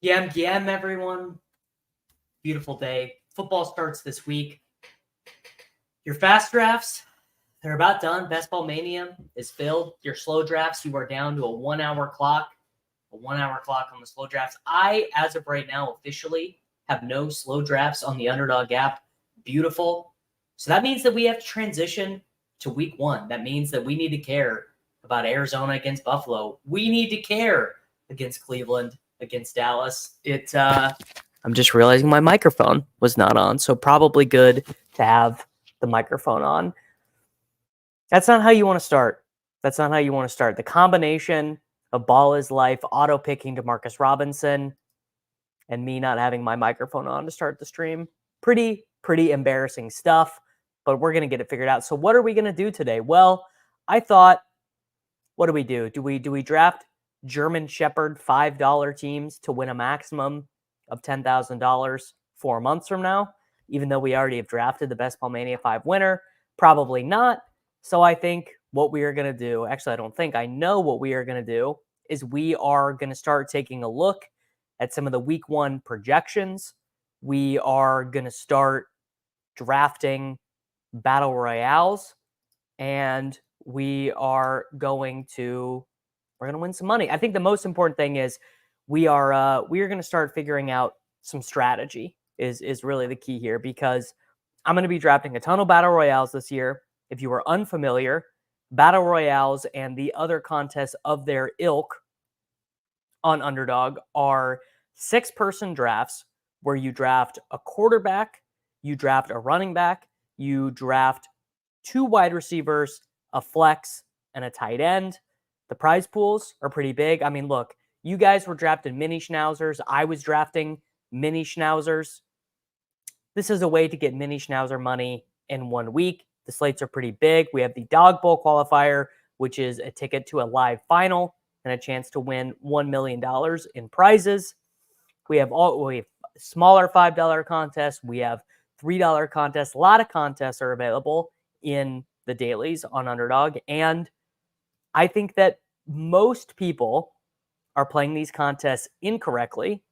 Yam everyone. Beautiful day. Football starts this week. Your fast drafts, they're about done. Best Ball Mania is filled. Your slow drafts, you are down to a 1 hour clock. A 1 hour clock on the slow drafts. I, as of right now, officially have no slow drafts on the Underdog app. Beautiful. So that means that we have to transition to week 1. That means that we need to care about Arizona against Buffalo. We need to care against Cleveland, against Dallas. I'm just realizing my microphone was not on, so probably good to have the microphone on. That's not how you want to start. That's not how you want to start. The combination of Ball is Life, auto-picking Demarcus Robinson, and me not having my microphone on to start the stream. Pretty embarrassing stuff, but we're going to get it figured out. So what are we going to do today? Well, I thought, what do we do? Do we draft German Shepherd $5 teams to win a maximum of $10,000 4 months from now, even though we already have drafted the Best Ball Mania 5 winner? Probably not. So I think what we are going to do, actually, I don't think, I know what we are going to do, is we are going to start taking a look at some of the week 1 projections. We are going to start drafting battle royales, and we're going to win some money. I think the most important thing is we are going to start figuring out some strategy is really the key here, because I'm going to be drafting a ton of battle royales this year. If you are unfamiliar, battle royales and the other contests of their ilk on Underdog are 6-person drafts where you draft a quarterback, you draft a running back, you draft 2 wide receivers, a flex, and a tight end. The prize pools are pretty big. I mean, look, you guys were drafting mini schnauzers. I was drafting mini schnauzers. This is a way to get mini schnauzer money in 1 week. The slates are pretty big. We have the Dog Bowl qualifier, which is a ticket to a live final and a chance to win $1 million in prizes. We have smaller $5 contests. We have $3 contests. A lot of contests are available in the dailies on Underdog. And I think that most people are playing these contests incorrectly.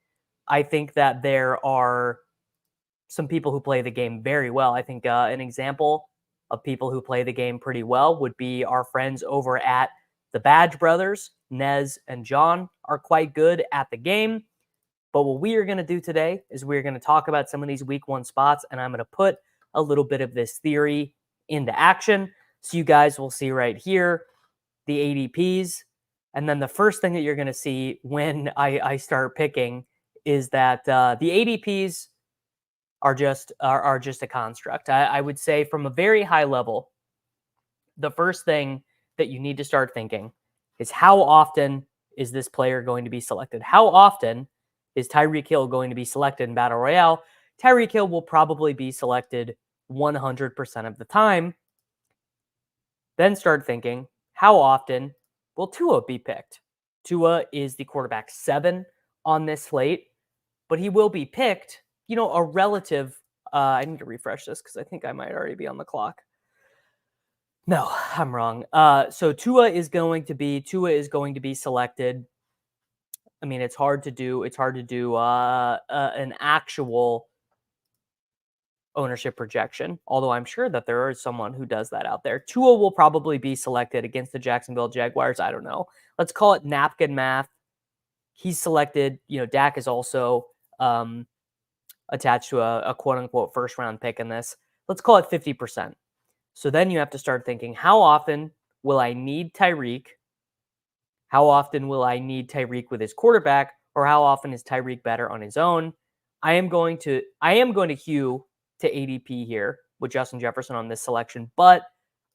I think that there are some people who play the game very well. I think an example of people who play the game pretty well would be our friends over at the Badge Brothers. Nez and John are quite good at the game. But what we are going to do today is we're going to talk about some of these week 1 spots, and I'm going to put a little bit of this theory into action. So you guys will see right here the ADPs. And then the first thing that you're going to see when I start picking is that the ADPs are just a construct. I would say from a very high level, the first thing that you need to start thinking is, how often is this player going to be selected? How often is Tyreek Hill going to be selected in Battle Royale? Tyreek Hill will probably be selected 100% of the time. Then start thinking, how often will Tua be picked? Tua is the quarterback 7 on this slate, but he will be picked, a relative. I need to refresh this because I think I might already be on the clock. No, I'm wrong. So Tua is going to be selected. I mean, it's hard to do an actual ownership projection, although I'm sure that there is someone who does that out there. Tua will probably be selected against the Jacksonville Jaguars. I don't know. Let's call it napkin math. He's selected. Dak is also attached to a quote-unquote first-round pick in this. Let's call it 50%. So then you have to start thinking, how often will I need Tyreek? How often will I need Tyreek with his quarterback? Or how often is Tyreek better on his own? I am going to hew to ADP here with Justin Jefferson on this selection, but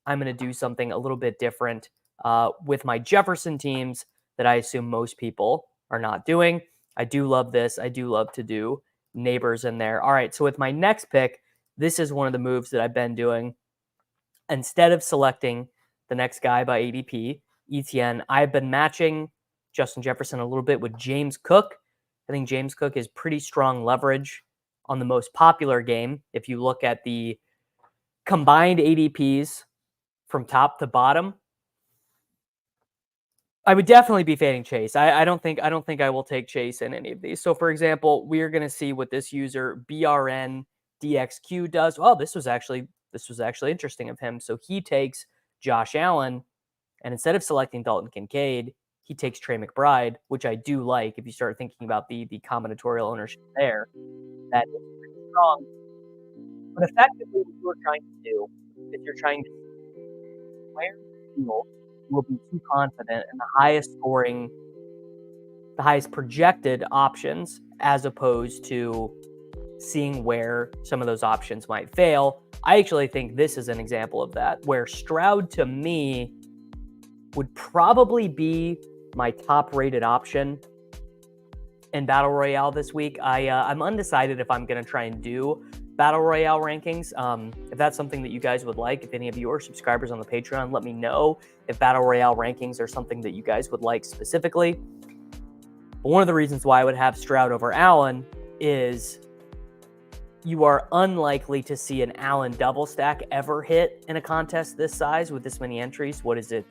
I'm going to do something a little bit different with my Jefferson teams that I assume most people are not doing. I do love this. I do love to do neighbors in there. All right, so with my next pick, this is one of the moves that I've been doing. Instead of selecting the next guy by ADP, ETN, I've been matching Justin Jefferson a little bit with James Cook. I think James Cook is pretty strong leverage on the most popular game. If you look at the combined ADPs from top to bottom, I would definitely be fading Chase. I don't think I will take Chase in any of these. So for example, we are going to see what this user BRN does. Oh, this was actually interesting of him. So he takes Josh Allen, and instead of selecting Dalton Kincaid, he takes Trey McBride, which I do like. If you start thinking about the combinatorial ownership there, that is pretty strong. But effectively, what you're trying to do is you're trying to see where you will be too confident in the highest projected options, as opposed to seeing where some of those options might fail. I actually think this is an example of that, where Stroud to me would probably be my top rated option in Battle Royale this week. I'm undecided if I'm going to try and do Battle Royale rankings. If that's something that you guys would like, if any of you are subscribers on the Patreon, let me know if Battle Royale rankings are something that you guys would like specifically. But one of the reasons why I would have Stroud over Allen is you are unlikely to see an Allen double stack ever hit in a contest this size with this many entries. What is it?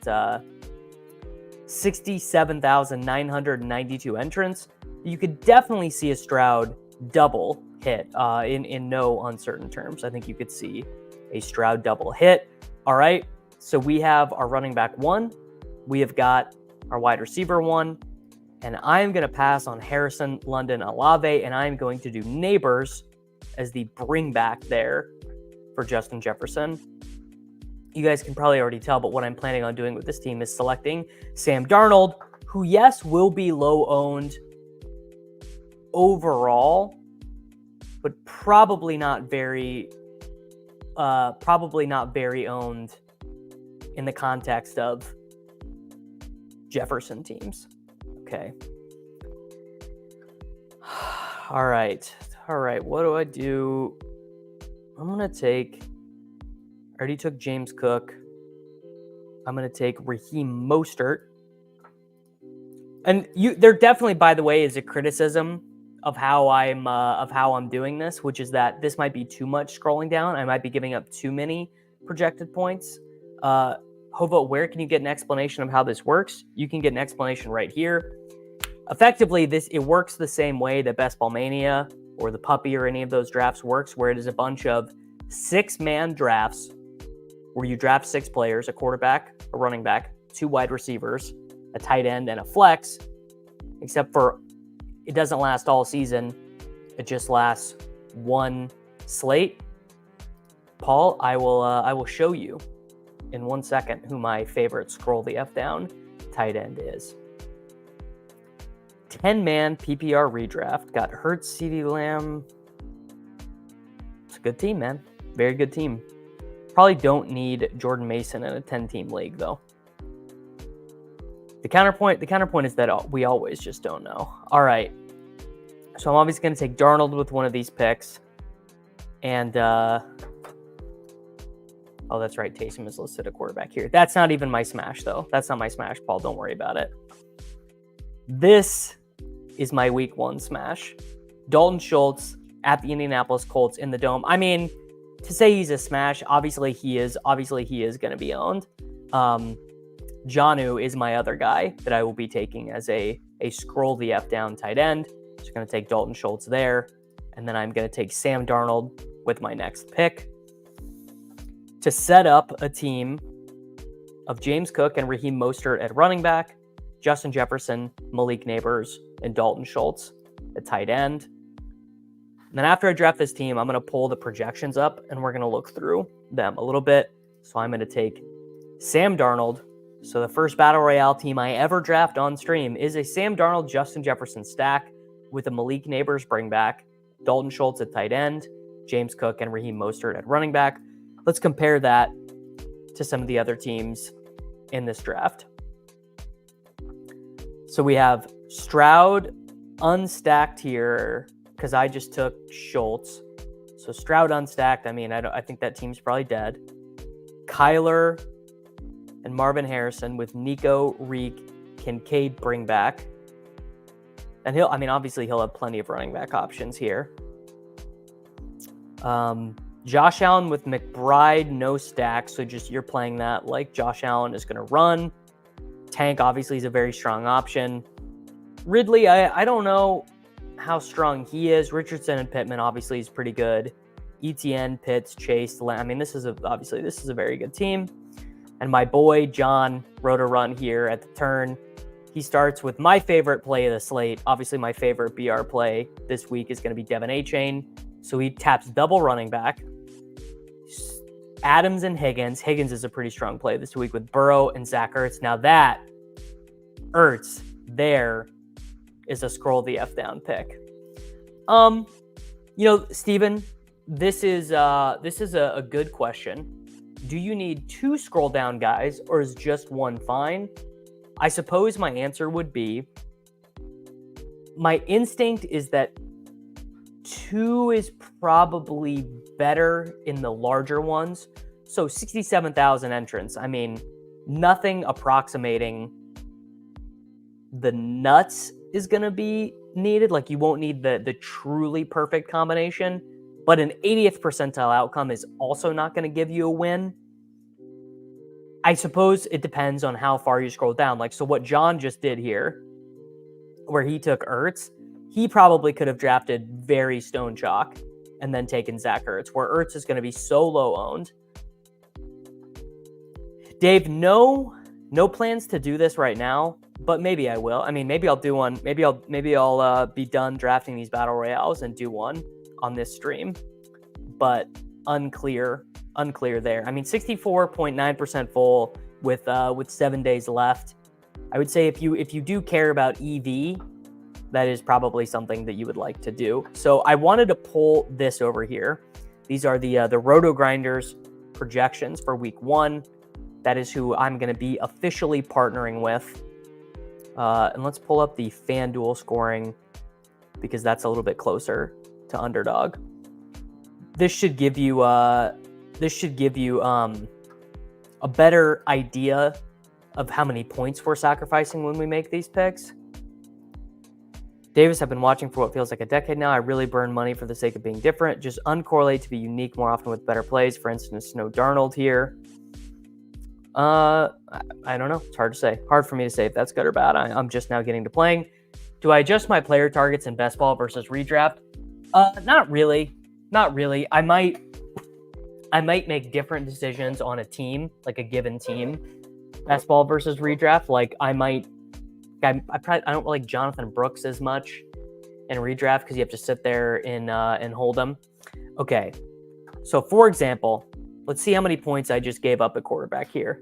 67,992 entrants. You could definitely see a Stroud double hit in no uncertain terms. I think you could see a Stroud double hit. All right. So we have our running back 1. We have got our wide receiver 1. And I'm going to pass on Harrison, London, Olave, and I'm going to do Neighbors as the bring back there for Justin Jefferson. You guys can probably already tell, but what I'm planning on doing with this team is selecting Sam Darnold, who, yes, will be low owned overall, but probably not very owned in the context of Jefferson teams. Okay. All right. What do I do? I'm going to take, I already took James Cook. I'm going to take Raheem Mostert. And there definitely, by the way, is a criticism of how I'm doing this, which is that this might be too much scrolling down. I might be giving up too many projected points. Hova, where can you get an explanation of how this works? You can get an explanation right here. Effectively, it works the same way that Best Ball Mania or the Puppy or any of those drafts works, where it is a bunch of 6-man drafts where you draft 6 players, a quarterback, a running back, 2 wide receivers, a tight end, and a flex, except for it doesn't last all season. It just lasts one slate. Paul, I will show you in 1 second who my favorite scroll the F down tight end is. 10-man PPR redraft. Got Hurts, CeeDee Lamb. It's a good team, man. Very good team. Probably don't need Jordan Mason in a 10-team league, though. The counterpoint is that we always just don't know. All right. So I'm obviously going to take Darnold with one of these picks. And, oh, that's right. Taysom is listed a quarterback here. That's not even my smash, though. That's not my smash, Paul. Don't worry about it. This is my week 1 smash. Dalton Schultz at the Indianapolis Colts in the Dome. I mean, to say he's a smash, obviously he is going to be owned. Jonnu is my other guy that I will be taking as a scroll the F down tight end. Just going to take Dalton Schultz there. And then I'm going to take Sam Darnold with my next pick to set up a team of James Cook and Raheem Mostert at running back, Justin Jefferson, Malik Neighbors, and Dalton Schultz at tight end. And then after I draft this team, I'm going to pull the projections up and we're going to look through them a little bit. So I'm going to take Sam Darnold. So the first Battle Royale team I ever draft on stream is a Sam Darnold, Justin Jefferson stack with a Malik Neighbors bring back, Dalton Schultz at tight end, James Cook and Raheem Mostert at running back. Let's compare that to some of the other teams in this draft. So we have Stroud unstacked here because I just took Schultz. So Stroud unstacked. I mean, I think that team's probably dead. Kyler and Marvin Harrison with Nico, Reek, Kincaid bring back. And obviously he'll have plenty of running back options here. Josh Allen with McBride, no stack. So just you're playing that like Josh Allen is going to run. Tank obviously is a very strong option. Ridley, I don't know how strong he is. Richardson and Pittman obviously is pretty good. ETN, Pitts, Chase, I mean, this is a very good team. And my boy John wrote a run here at the turn. He starts with my favorite play of the slate. Obviously, my favorite BR play this week is going to be Devin A-Chain. So he taps double running back. Adams and Higgins. Higgins is a pretty strong play this week with Burrow and Zach Ertz. Now that Ertz there is a scroll the F down pick. Steven, this is a good question. Do you need 2 scroll down guys or is just one fine? I suppose my answer would be, my instinct is that 2 is probably better in the larger ones. So 67,000 entrants. I mean, nothing approximating the nuts is going to be needed. Like, you won't need the truly perfect combination, but an 80th percentile outcome is also not going to give you a win. I suppose it depends on how far you scroll down. Like, so what John just did here, where he took Ertz, he probably could have drafted very stone chalk and then taken Zach Ertz, where Ertz is going to be so low owned. Dave, no plans to do this right now, but maybe I will. I mean, maybe I'll do one. Maybe I'll be done drafting these battle royales and do one on this stream, but unclear there. I mean, 64.9% full with 7 days left. I would say if you do care about EV, that is probably something that you would like to do. So I wanted to pull this over here. These are the Roto Grinders projections for week 1. That is who I'm going to be officially partnering with. And let's pull up the FanDuel scoring because that's a little bit closer to Underdog. This should give you a better idea of how many points we're sacrificing when we make these picks. Davis, I've been watching for what feels like a decade now. I really burn money for the sake of being different. Just uncorrelate to be unique more often with better plays. For instance, no Darnold here. I don't know. It's hard to say. Hard for me to say if that's good or bad. I'm just now getting to playing. Do I adjust my player targets in best ball versus redraft? Not really. I might make different decisions on a team, like a given team, best ball versus redraft. Like I don't like Jonathan Brooks as much in redraft because you have to sit there and hold them. Okay, so for example, let's see how many points I just gave up at quarterback here.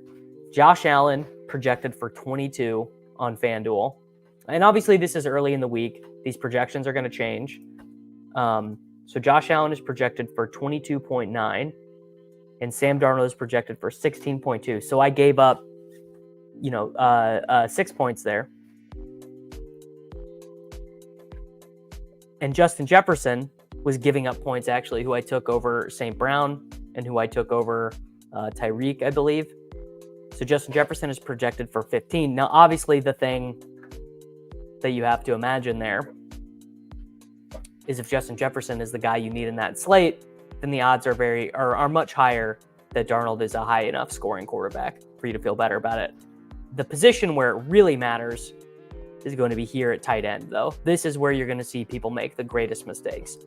Josh Allen projected for 22 on FanDuel, and obviously this is early in the week. These projections are going to change. So Josh Allen is projected for 22.9, and Sam Darnold is projected for 16.2. So I gave up, 6 points there. And Justin Jefferson was giving up points, actually, who I took over St. Brown and who I took over Tyreek, I believe. So Justin Jefferson is projected for 15. Now, obviously, the thing that you have to imagine there is if Justin Jefferson is the guy you need in that slate, then the odds are much higher that Darnold is a high enough scoring quarterback for you to feel better about it. The position where it really matters is going to be here at tight end, though. This is where you're going to see people make the greatest mistakes.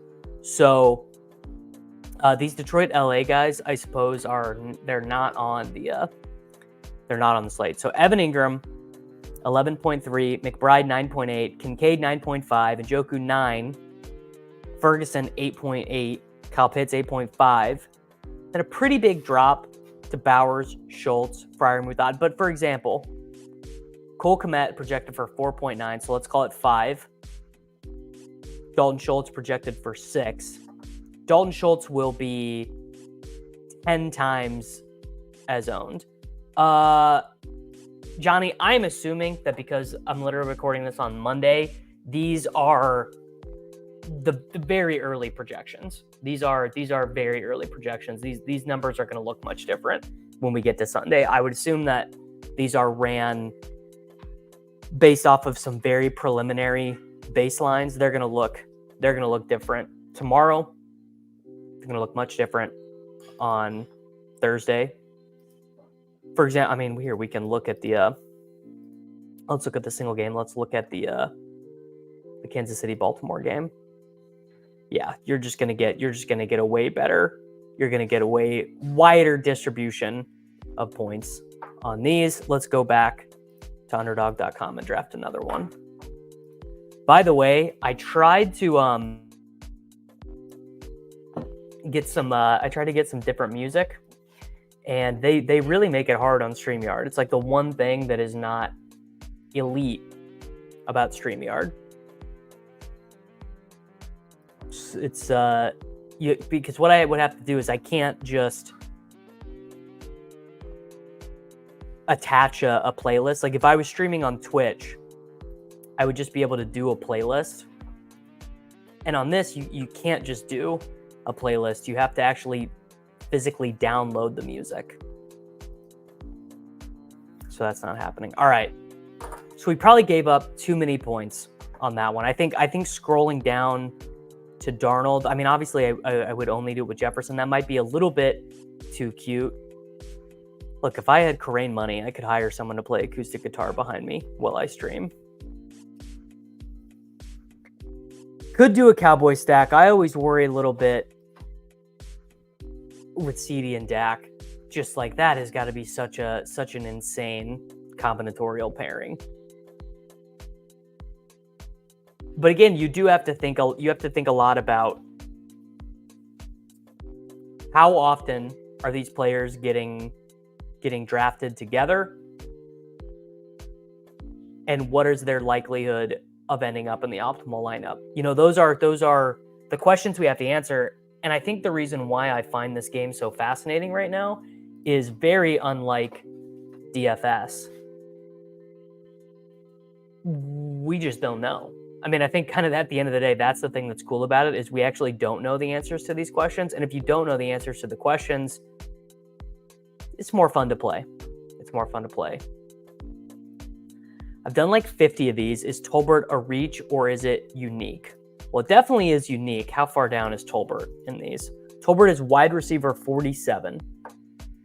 So these Detroit LA guys, I suppose, they're not on the slate. So Evan Ingram, 11.3, McBride 9.8, Kincaid 9.5, and Njoku 9, Ferguson 8.8, Kyle Pitts 8.5, then a pretty big drop to Bowers, Schultz, Freiermuth. But for example, Cole Kmet projected for 4.9, so let's call it 5. Dalton Schultz projected for 6. Dalton Schultz will be 10 times as owned. Johnny, I'm assuming that because I'm literally recording this on Monday, these are the very early projections. These are very early projections. These numbers are going to look much different when we get to Sunday. I would assume that these are ran based off of some very preliminary baselines. They're going to look different tomorrow. They're going to look much different on Thursday. For example, I mean, here we can look at the Let's look at the single game. Let's look at the Kansas City Baltimore game. Yeah, you're just gonna get a way better. You're gonna get a way wider distribution of points on these. Let's go back to underdog.com and draft another one. By the way, I tried to get some different music, and they really make it hard on StreamYard. It's like the one thing that is not elite about StreamYard. It's because what I would have to do is I can't just attach a playlist. Like if I was streaming on Twitch, I would just be able to do a playlist. And on this, you can't just do a playlist. You have to actually physically download the music. So that's not happening. All right. So we probably gave up too many points on that one. I think scrolling down to Darnold, I mean, obviously I would only do it with Jefferson. That might be a little bit too cute. Look, if I had Karain money, I could hire someone to play acoustic guitar behind me while I stream. Could do a Cowboy stack. I always worry a little bit with CD and Dak. Just like that has got to be such an insane combinatorial pairing. But again, you do have to think a lot about how often are these players getting drafted together, and what is their likelihood of ending up in the optimal lineup. You know, those are the questions we have to answer. And I think the reason why I find this game so fascinating right now is very unlike DFS. We just don't know. I mean, I think kind of at the end of the day, that's the thing that's cool about it, is we actually don't know the answers to these questions. And if you don't know the answers to the questions, it's more fun to play. It's more fun to play. I've done like 50 of these. Is Tolbert a reach or is it unique? Well, it definitely is unique. How far down is Tolbert in these? Tolbert is wide receiver 47.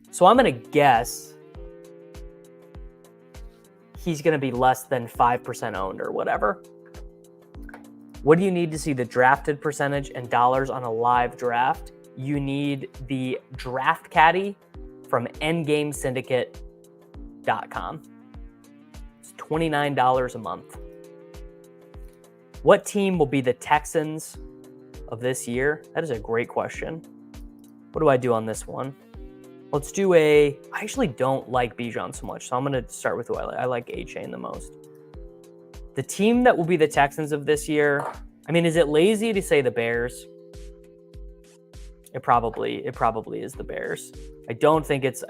So I'm going to guess he's going to be less than 5% owned or whatever. What do you need to see the drafted percentage and dollars on a live draft? You need the draft caddy from endgamesyndicate.com. It's $29 a month. What team will be the Texans of this year? That is a great question. What do I do on this one? Let's do I actually don't like Bijan so much, so I'm going to start with who I like. I like A-Chain the most. The team that will be the Texans of this year, I mean, is it lazy to say the Bears? It probably is the Bears. I do not think it's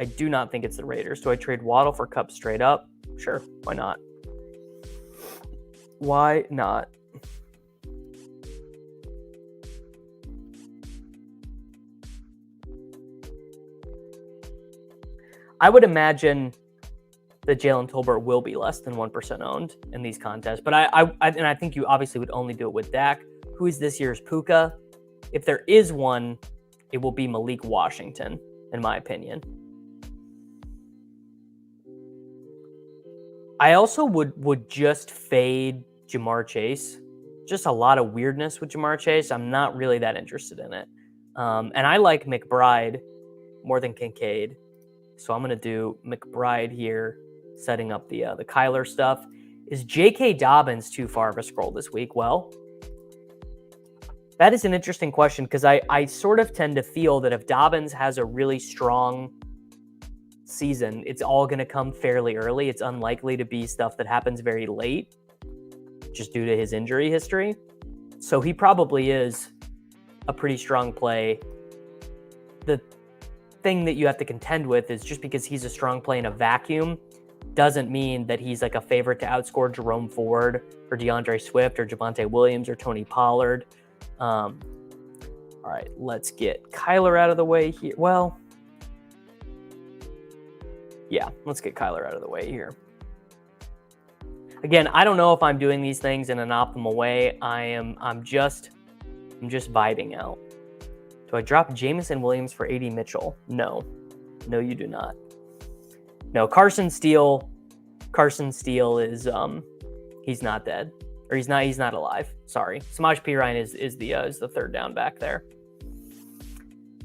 the Raiders. Do I trade Waddle for Kupp straight up? Sure, why not? Why not? I would imagine that Jalen Tolbert will be less than 1% owned in these contests. But I think you obviously would only do it with Dak. Who is this year's Puka? If there is one, it will be Malik Washington, in my opinion. I also would just fade Jamar Chase. Just a lot of weirdness with Jamar Chase. I'm not really that interested in it. And I like McBride more than Kincaid. So I'm going to do McBride here, setting up the Kyler stuff. Is J.K. Dobbins too far of a scroll this week? Well, that is an interesting question, because I sort of tend to feel that if Dobbins has a really strong season, it's all going to come fairly early. It's unlikely to be stuff that happens very late, just due to his injury history. So he probably is a pretty strong play. The thing that you have to contend with is just because he's a strong play in a vacuum doesn't mean that he's like a favorite to outscore Jerome Ford or DeAndre Swift or Javonte Williams or Tony Pollard. All right, let's get Kyler out of the way here. Well, yeah, let's get Kyler out of the way here. Again, I don't know if I'm doing these things in an optimal way. I'm just vibing out. Do I drop Jameson Williams for AD Mitchell? No, you do not. No, Carson Steele Carson Steele is he's not dead, or he's not alive. Sorry, Samaj Pirine is the third down back there.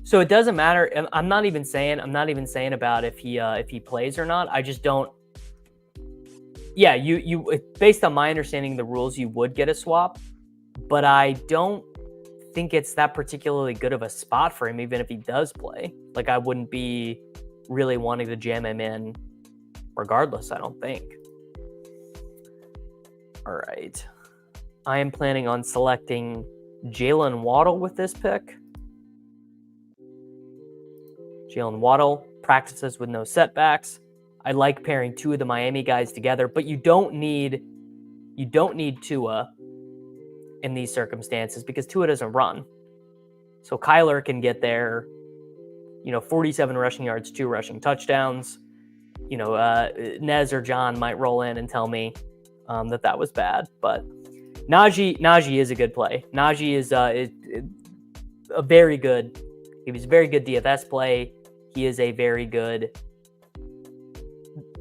So it doesn't matter. I'm not even saying about if he plays or not. I just don't. Yeah, you based on my understanding of the rules, you would get a swap, but I don't think it's that particularly good of a spot for him, even if he does play. Like, I wouldn't be really wanting to jam him in regardless, I don't think. All right. I am planning on selecting Jalen Waddle with this pick. Jalen Waddle practices with no setbacks. I like pairing two of the Miami guys together, but you don't need Tua in these circumstances because Tua doesn't run. So Kyler can get there, 47 rushing yards, 2 rushing touchdowns. Nez or John might roll in and tell me that was bad, but Najee is a good play. Najee is a very good. He was a very good DFS play. He is a very good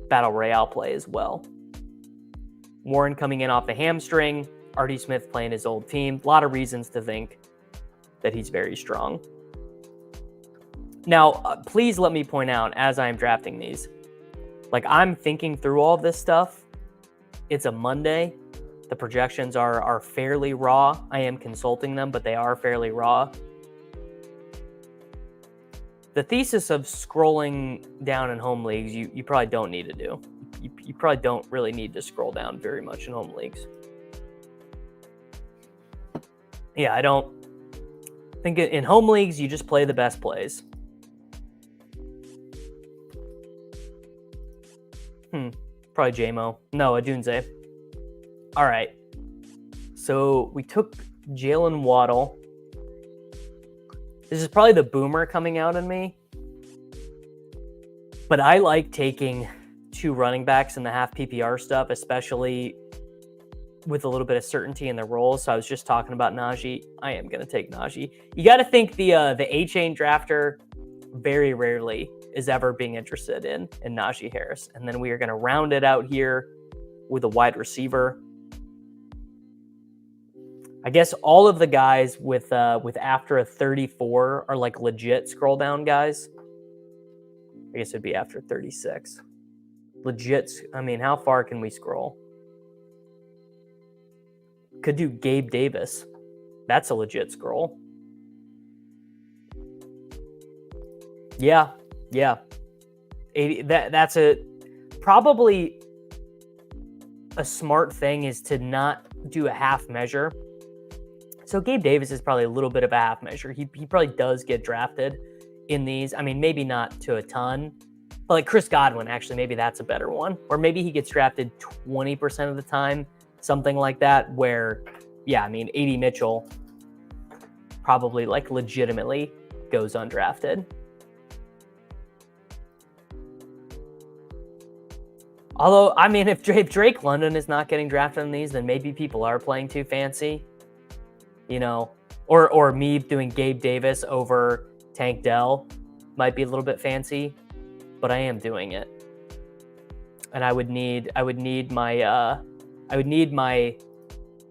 Battle Royale play as well. Warren coming in off the hamstring. Artie Smith playing his old team. A lot of reasons to think that he's very strong. Now, please let me point out as I am drafting these, like, I'm thinking through all of this stuff. It's a Monday. The projections are fairly raw. I am consulting them, but they are fairly raw. The thesis of scrolling down in home leagues, you probably don't need to do. You probably don't really need to scroll down very much in home leagues. Yeah, I don't think in home leagues, you just play the best plays. Probably JMO. No, Adunze. All right. So we took Jalen Waddle. This is probably the boomer coming out in me. But I like taking 2 running backs in the half PPR stuff, especially with a little bit of certainty in the roles. So I was just talking about Najee. I am going to take Najee. You got to think the A-Chain drafter very rarely is ever being interested in Najee Harris. And then we are going to round it out here with a wide receiver. I guess all of the guys with after a 34 are like legit scroll down guys. I guess it'd be after 36. Legit. I mean, how far can we scroll? Could do Gabe Davis. That's a legit scroll. Yeah. 80. That's probably a smart thing is to not do a half measure. So Gabe Davis is probably a little bit of a half measure. He probably does get drafted in these. I mean, maybe not to a ton, but like Chris Godwin, actually, maybe that's a better one. Or maybe he gets drafted 20% of the time, something like that, where, yeah, I mean, A.D. Mitchell probably like legitimately goes undrafted. Although, I mean, if Drake London is not getting drafted in these, then maybe people are playing too fancy, or me doing Gabe Davis over Tank Dell might be a little bit fancy, but I am doing it. And I would need my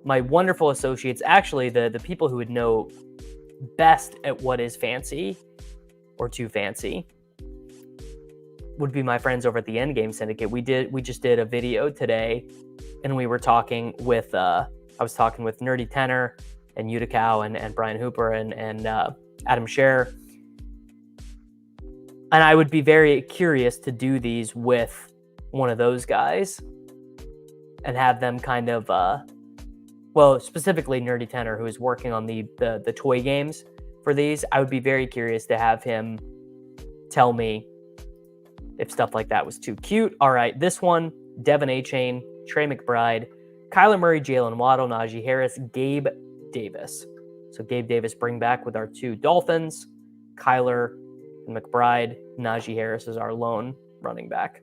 wonderful associates, actually the people who would know best at what is fancy or too fancy, would be my friends over at the Endgame Syndicate. We just did a video today, and we were talking with I was talking with Nerdy Tenor and Utica and Brian Hooper and Adam Scher. And I would be very curious to do these with one of those guys and have them kind of specifically Nerdy Tenor, who is working on the toy games for these. I would be very curious to have him tell me if stuff like that was too cute. All right, this one, Devin A-Chain, Trey McBride, Kyler Murray, Jalen Waddle, Najee Harris, Gabe Davis. So Gabe Davis bring back with our 2 Dolphins, Kyler and McBride. Najee Harris is our lone running back.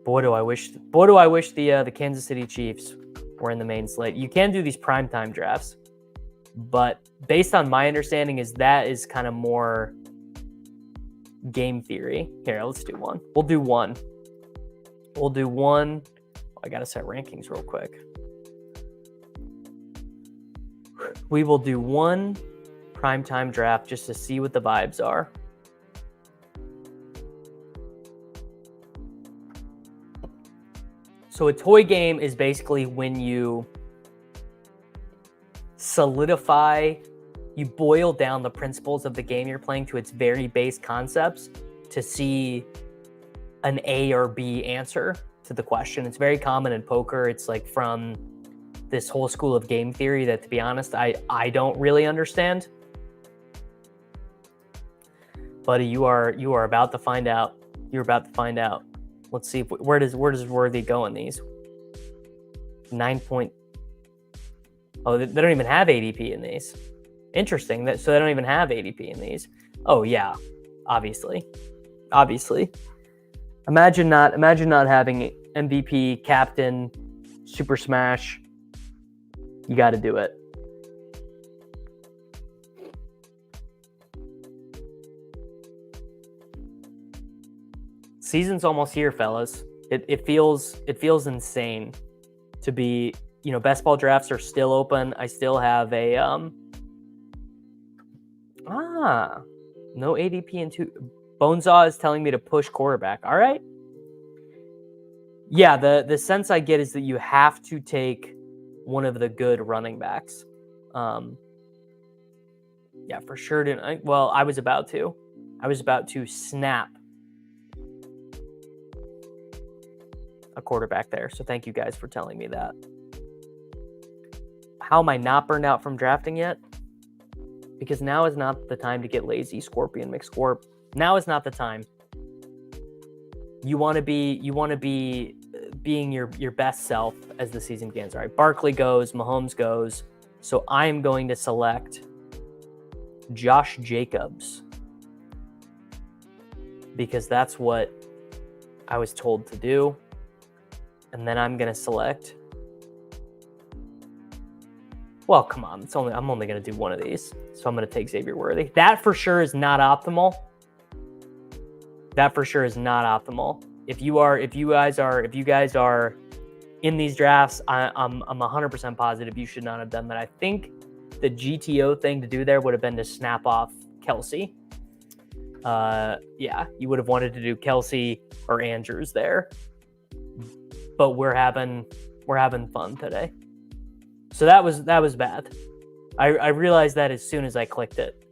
Boy, do I wish the Kansas City Chiefs were in the main slate. You can do these primetime drafts, but based on my understanding, that is kind of more game theory. Here, let's do one. We'll do one. I gotta set rankings real quick. We will do one primetime draft just to see what the vibes are. So a toy game is basically when you solidify, you boil down the principles of the game you're playing to its very base concepts to see an A or B answer to the question. It's very common in poker. It's like from this whole school of game theory that, to be honest, I don't really understand. Buddy, you are about to find out. You're about to find out. Let's see where does Worthy go in these? 9 point. Oh, they don't even have ADP in these. Interesting. So they don't even have ADP in these. Oh yeah, obviously. Imagine not having MVP, captain, Super Smash. You got to do it. Season's almost here, fellas. It feels insane to be, best ball drafts are still open. I still have a no ADP in 2. Bonesaw is telling me to push quarterback. All right. Yeah, the sense I get is that you have to take one of the good running backs. Yeah, for sure. I was about to snap a quarterback there. So thank you guys for telling me that. How am I not burned out from drafting yet? Because now is not the time to get lazy, Scorpion McScorp. Now is not the time. You want to be being your best self as the season begins. All right, Barkley goes, Mahomes goes. So I am going to select Josh Jacobs because that's what I was told to do. And then I'm going to select. Well, come on. I'm only going to do one of these. So I'm going to take Xavier Worthy. That for sure is not optimal. If you guys are in these drafts, I'm 100% positive you should not have done that. I think the GTO thing to do there would have been to snap off Kelsey. Yeah, you would have wanted to do Kelsey or Andrews there. But we're having fun today. So that was bad. I realized that as soon as I clicked it,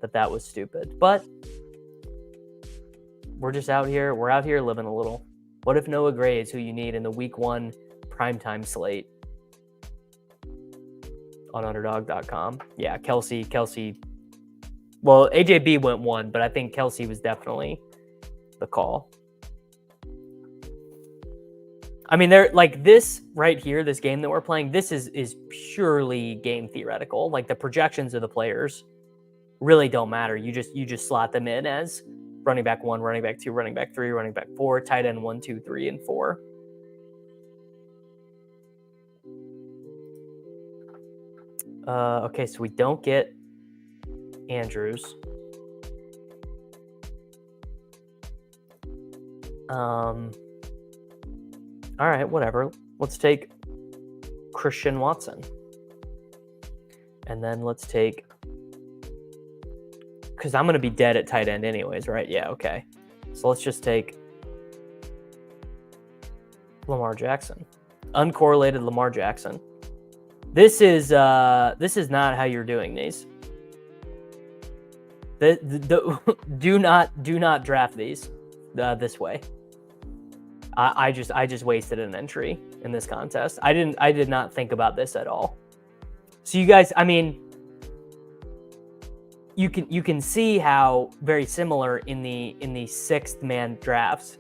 that was stupid. But we're just out here. We're out here living a little. What if Noah Gray is who you need in the week 1 primetime slate on Underdog.com? Yeah, Kelsey. Well, AJB went 1, but I think Kelsey was definitely the call. I mean, they're like this right here, this game that we're playing, this is purely game theoretical. Like the projections of the players really don't matter. You just slot them in as running back 1, running back 2, running back 3, running back 4, tight end 1, 2, 3, and 4. Okay, so we don't get Andrews. All right, whatever. Let's take Christian Watson. And then let's take... Because I'm going to be dead at tight end anyways, right? Yeah, okay. So let's just take Lamar Jackson. Uncorrelated Lamar Jackson. This is not how you're doing these. Do not draft these this way. I just wasted an entry in this contest. I did not think about this at all. So you guys, I mean, you can see how very similar in the 6th man drafts.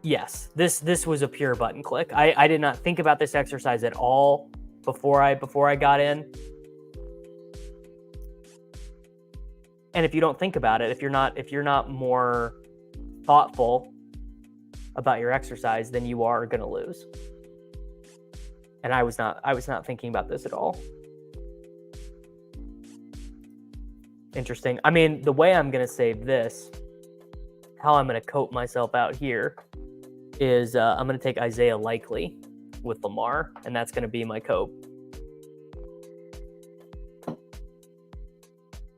Yes, this was a pure button click. I did not think about this exercise at all before I got in. And if you don't think about it, if you're not more thoughtful about your exercise, then you are going to lose. And I was not thinking about this at all. Interesting. I mean, the way I'm going to save this, how I'm going to coat myself out here is I'm going to take Isaiah Likely with Lamar, and that's going to be my coat.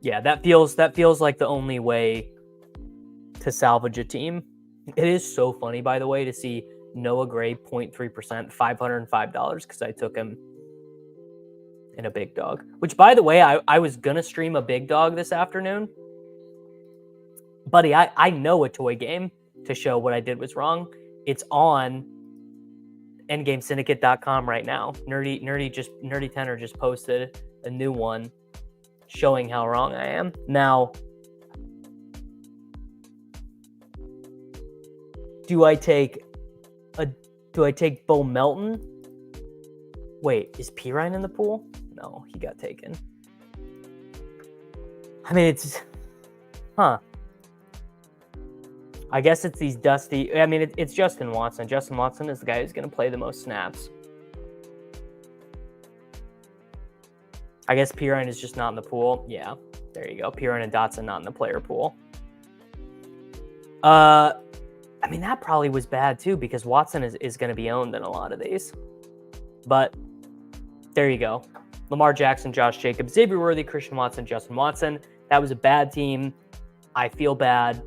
Yeah, that feels like the only way to salvage a team. It is so funny, by the way, to see Noah Gray 0.3%, $505 because I took him in a big dog. Which, by the way, I was going to stream a big dog this afternoon. Buddy, I know a toy game to show what I did was wrong. It's on endgamesyndicate.com right now. Nerdy Tenor just posted a new one showing how wrong I am. Now, do I take Bo Melton? Wait, is Pirine in the pool? No, he got taken. I mean, it's I guess it's these dusty. I mean, it's Justin Watson. Justin Watson is the guy who's going to play the most snaps. I guess Pirine is just not in the pool. Yeah, there you go. Pirine and Dotson not in the player pool. I mean, that probably was bad too because Watson is going to be owned in a lot of these. But there you go. Lamar Jackson, Josh Jacobs, Xavier Worthy, Christian Watson, Justin Watson. That was a bad team. I feel bad.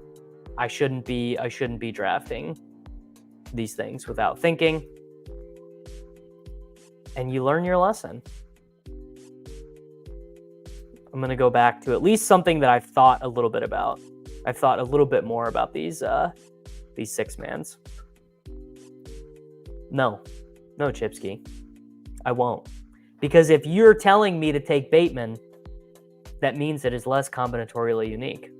I shouldn't be drafting these things without thinking. And you learn your lesson. I'm going to go back to at least something that I've thought a little bit about. I've thought a little bit more about these six-mans. No, Chipsky. I won't. Because if you're telling me to take Bateman, that means it is less combinatorially unique.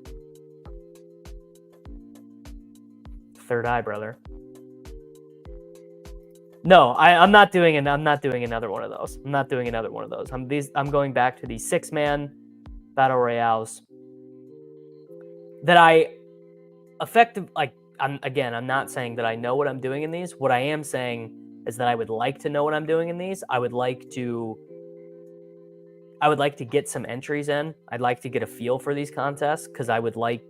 Third eye, brother. No, I'm not doing another one of those. I'm going back to these 6-man battle royales that I I'm not saying that I know what I'm doing in these. What I am saying is that I would like to know what I'm doing in these. I would like to get some entries in. I'd like to get a feel for these contests because I would like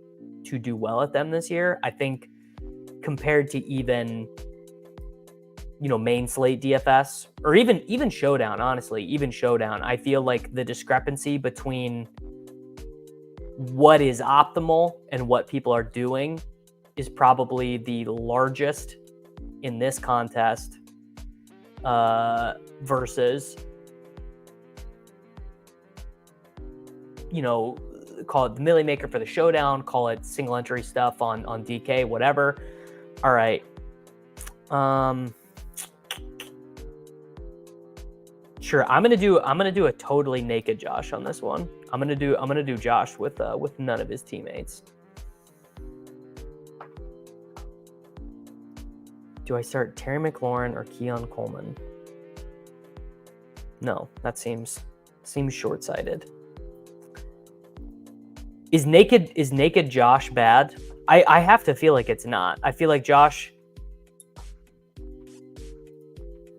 to do well at them this year. I think compared to even, main slate DFS or even Showdown, honestly, even Showdown, I feel like the discrepancy between what is optimal and what people are doing is probably the largest in this contest versus, call it the Millie Maker for the Showdown, call it single entry stuff on DK, whatever. All right. Sure. I'm gonna do a totally naked Josh on this one. I'm gonna do Josh with none of his teammates. Do I start Terry McLaurin or Keon Coleman? No, that seems short-sighted. Is naked Josh bad? I have to feel like it's not. I feel like Josh.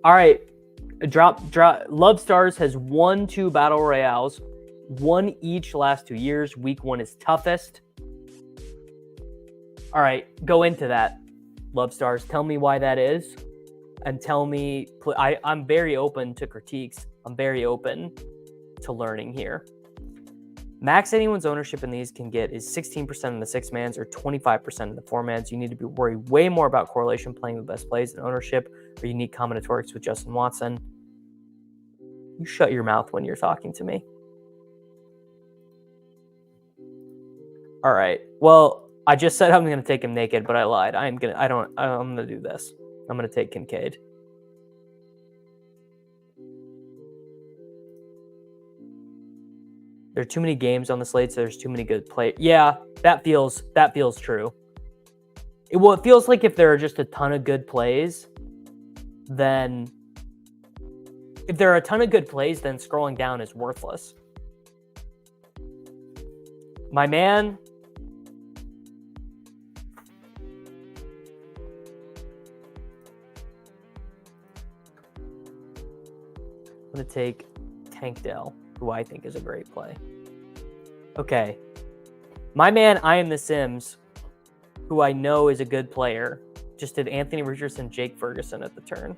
All right, drop. Love Stars has won 2 battle royales, won each last 2 years. Week 1 is toughest. All right, go into that. Love Stars, tell me why that is, and tell me. I'm very open to critiques. I'm very open to learning here. Max anyone's ownership in these can get is 16% in the 6-mans or 25% in the 4-mans. You need to be worried way more about correlation playing the best plays than ownership or unique combinatorics with Justin Watson. You shut your mouth when you're talking to me. All right. Well, I just said I'm going to take him naked, but I lied. I'm going to do this. I'm going to take Kincaid. There are too many games on the slate, so there's too many good play. Yeah, that feels true. It feels like if there are just a ton of good plays, then scrolling down is worthless. My man. I'm going to take Tank Dell, who I think is a great play. Okay, My man, I am the Sims, who I know is a good player, just did Anthony Richardson, Jake Ferguson at the turn.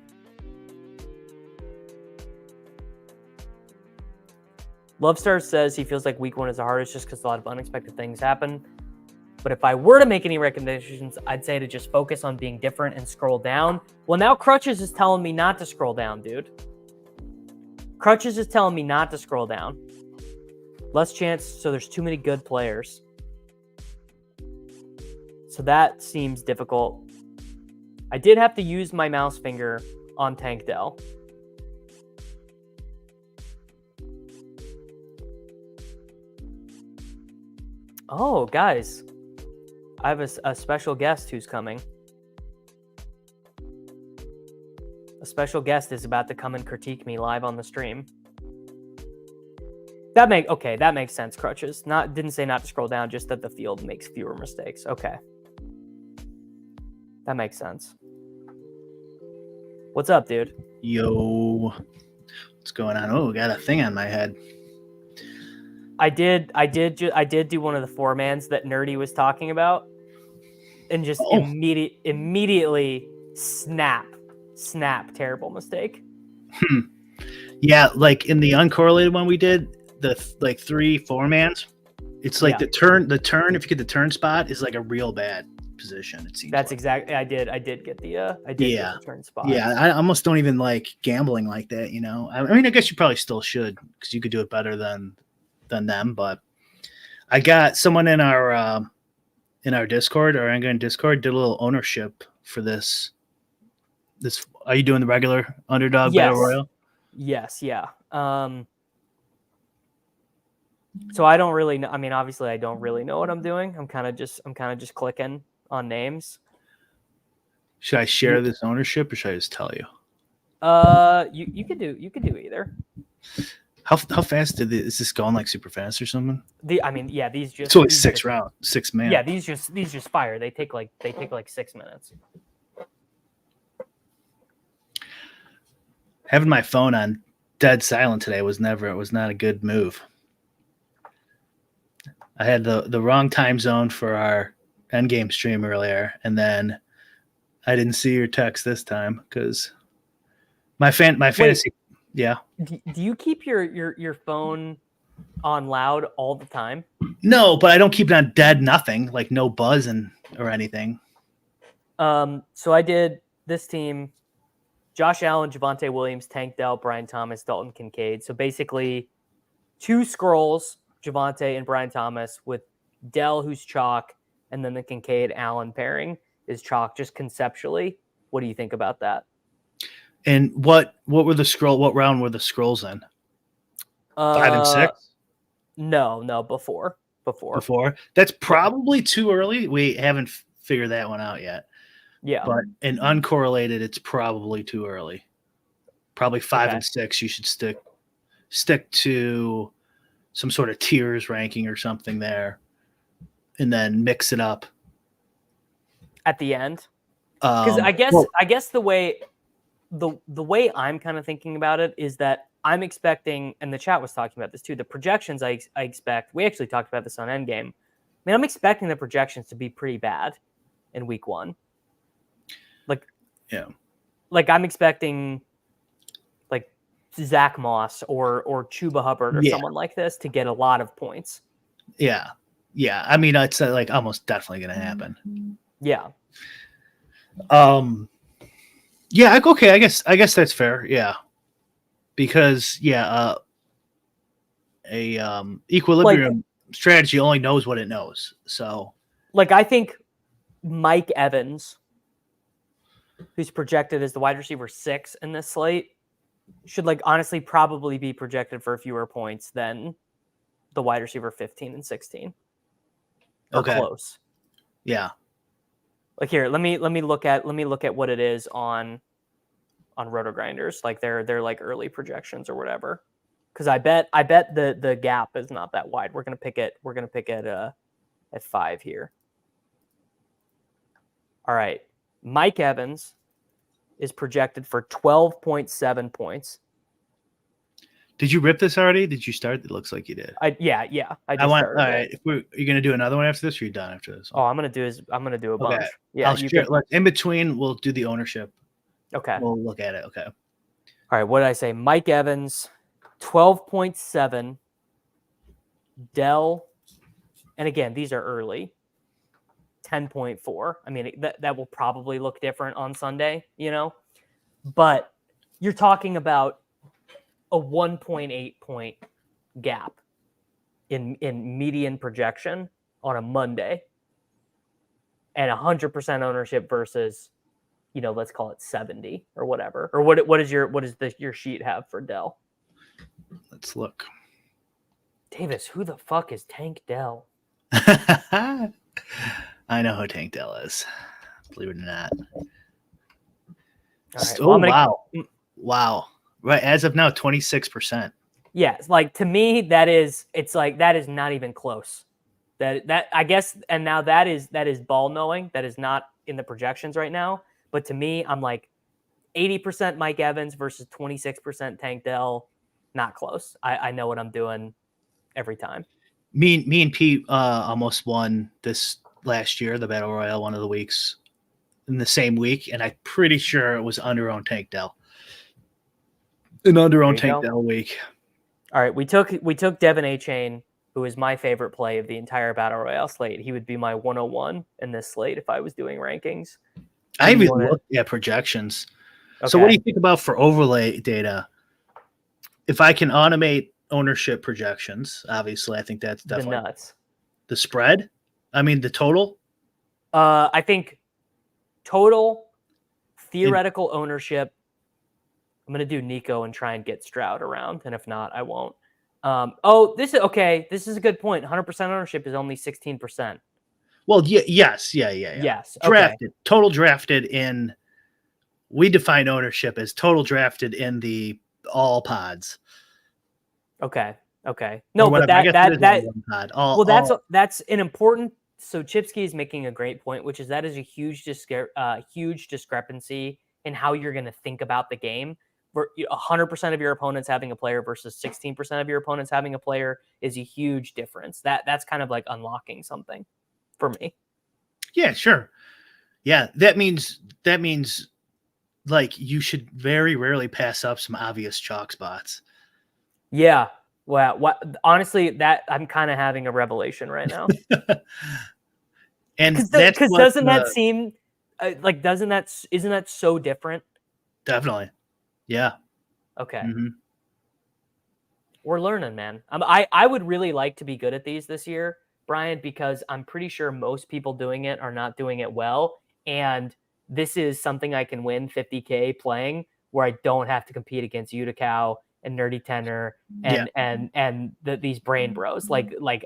Lovestar says he feels like week 1 is the hardest just because a lot of unexpected things happen. But if I were to make any recommendations, I'd say to just focus on being different and scroll down. Well, now Crutches is telling me not to scroll down, dude. Crutches is telling me not to scroll down. Less chance, so there's too many good players. So that seems difficult. I did have to use my mouse finger on Tank Dell. Oh, guys. I have a special guest who's coming. A special guest is about to come and critique me live on the stream. That makes sense, Crutches. Didn't say not to scroll down, just that the field makes fewer mistakes. Okay. That makes sense. What's up, dude? Yo. What's going on? Oh, got a thing on my head. I did do one of the 4-mans that Nerdy was talking about, and just immediately snap, terrible mistake. Yeah, like in the uncorrelated one we did, the 3-4-mans, it's like the turn, if you get the turn spot, is like a real bad position, it seems. That's like. exactly, I did get the get the turn spot. Yeah, I almost don't even like gambling like that, you know. I mean, I guess you probably still should, because you could do it better than them, but I got someone in our Discord, or Anglican Discord, did a little ownership for this. Are you doing the regular Underdog Battle Royale? Yes, yeah. So I don't really know. I mean, obviously, I don't really know what I'm doing. I'm kind of just clicking on names. Should I share this ownership, or should I just tell you? You could do either. How fast is this going? Like super fast or something? These just. It's only 6 rounds, 6 man. Yeah, these just fire. They take like 6 minutes. Having my phone on dead silent today was not a good move. I had the wrong time zone for our endgame stream earlier, and then I didn't see your text this time because my fantasy. Yeah. Do you keep your phone on loud all the time? No, but I don't keep it on dead nothing, like no buzz or anything. So I did this team: Josh Allen, Javonte Williams, Tank Dell, Brian Thomas, Dalton Kincaid. So basically 2 scrolls, Javonte and Brian Thomas, with Dell, who's chalk, and then the Kincaid Allen pairing is chalk. Just conceptually, what do you think about that? And what were the scroll? What round were the scrolls in? 5 and 6? No, before. That's probably too early. We haven't figured that one out yet. Yeah. But in uncorrelated, it's probably too early. Probably 5 and 6. You should stick to some sort of tiers ranking or something there, and then mix it up at the end. Because I guess the way I'm kind of thinking about it is that I'm expecting, and the chat was talking about this too, the projections I expect, we actually talked about this on Endgame. I mean, I'm expecting the projections to be pretty bad in week 1. Like I'm expecting like Zach Moss or Chuba Hubbard or someone like this to get a lot of points. Yeah. I mean, it's like almost definitely going to happen. Yeah. Yeah. Okay. I guess that's fair. Yeah. Because a equilibrium strategy only knows what it knows. So, like, I think Mike Evans, who's projected as the wide receiver 6 in this slate, should honestly probably be projected for fewer points than the wide receiver 15 and 16. Or close. Yeah. Like here, let me look at what it is on Roto Grinders, like their like early projections or whatever. Because I bet the gap is not that wide. We're gonna pick it at 5 here. All right. Mike Evans is projected for 12.7 points. Did you rip this already? Did you start? It looks like you did. I just All started right. it. Are you gonna do another one after this? Or are you done after this? Oh, I'm gonna do a bunch. Okay. Yeah, I'll you share. can. In between, we'll do the ownership. Okay. We'll look at it. Okay. All right. What did I say? Mike Evans, 12.7. Dell, and again, these are early. 10.4. I mean, that will probably look different on Sunday, but you're talking about a 1.8 point gap in median projection on a Monday, and 100% ownership versus, let's call it 70 or whatever. Or what does your sheet have for Dell? Let's look. Davis, who the fuck is Tank Dell? I know who Tank Dell is. Believe it or not. Right, well, wow. Right, as of now, 26%. Yeah, like to me, that is not even close. That I guess, and now that is ball knowing. That is not in the projections right now. But to me, I'm like 80% Mike Evans versus 26% Tank Dell. Not close. I know what I'm doing every time. Me and Pete almost won this last year, the Battle Royale, one of the weeks in the same week, and I'm pretty sure it was under-owned Tank Dell. An under-owned Tank Dell week. All right, we took Devin A-Chain, who is my favorite play of the entire Battle Royale slate. He would be my 101 in this slate if I was doing rankings. I even looked at projections. Okay. So what do you think about for overlay data? If I can automate ownership projections, obviously, I think that's definitely the nuts. The spread? I mean, the total? I think total theoretical ownership. I'm going to do Nico and try and get Stroud around. And if not, I won't. This is okay. This is a good point. 100% ownership is only 16%. Well, yes. Yes. Drafted. Okay. Total drafted in. We define ownership as total drafted in the all pods. Okay. No, but that's an important. So Chipsky is making a great point, which is that is a huge discrepancy in how you're going to think about the game. Where 100% of your opponents having a player versus 16% of your opponents having a player is a huge difference. That's kind of like unlocking something for me. Yeah, sure. Yeah, that means like you should very rarely pass up some obvious chalk spots. Yeah. Well, honestly, that I'm kind of having a revelation right now. And because doesn't that seem like isn't that so different? Definitely. Yeah. Okay. Mm-hmm. We're learning, man. I would really like to be good at these this year, Brian, because I'm pretty sure most people doing it are not doing it well. And this is something I can win 50K playing where I don't have to compete against Utica and Nerdy Tenor and these brain bros. Like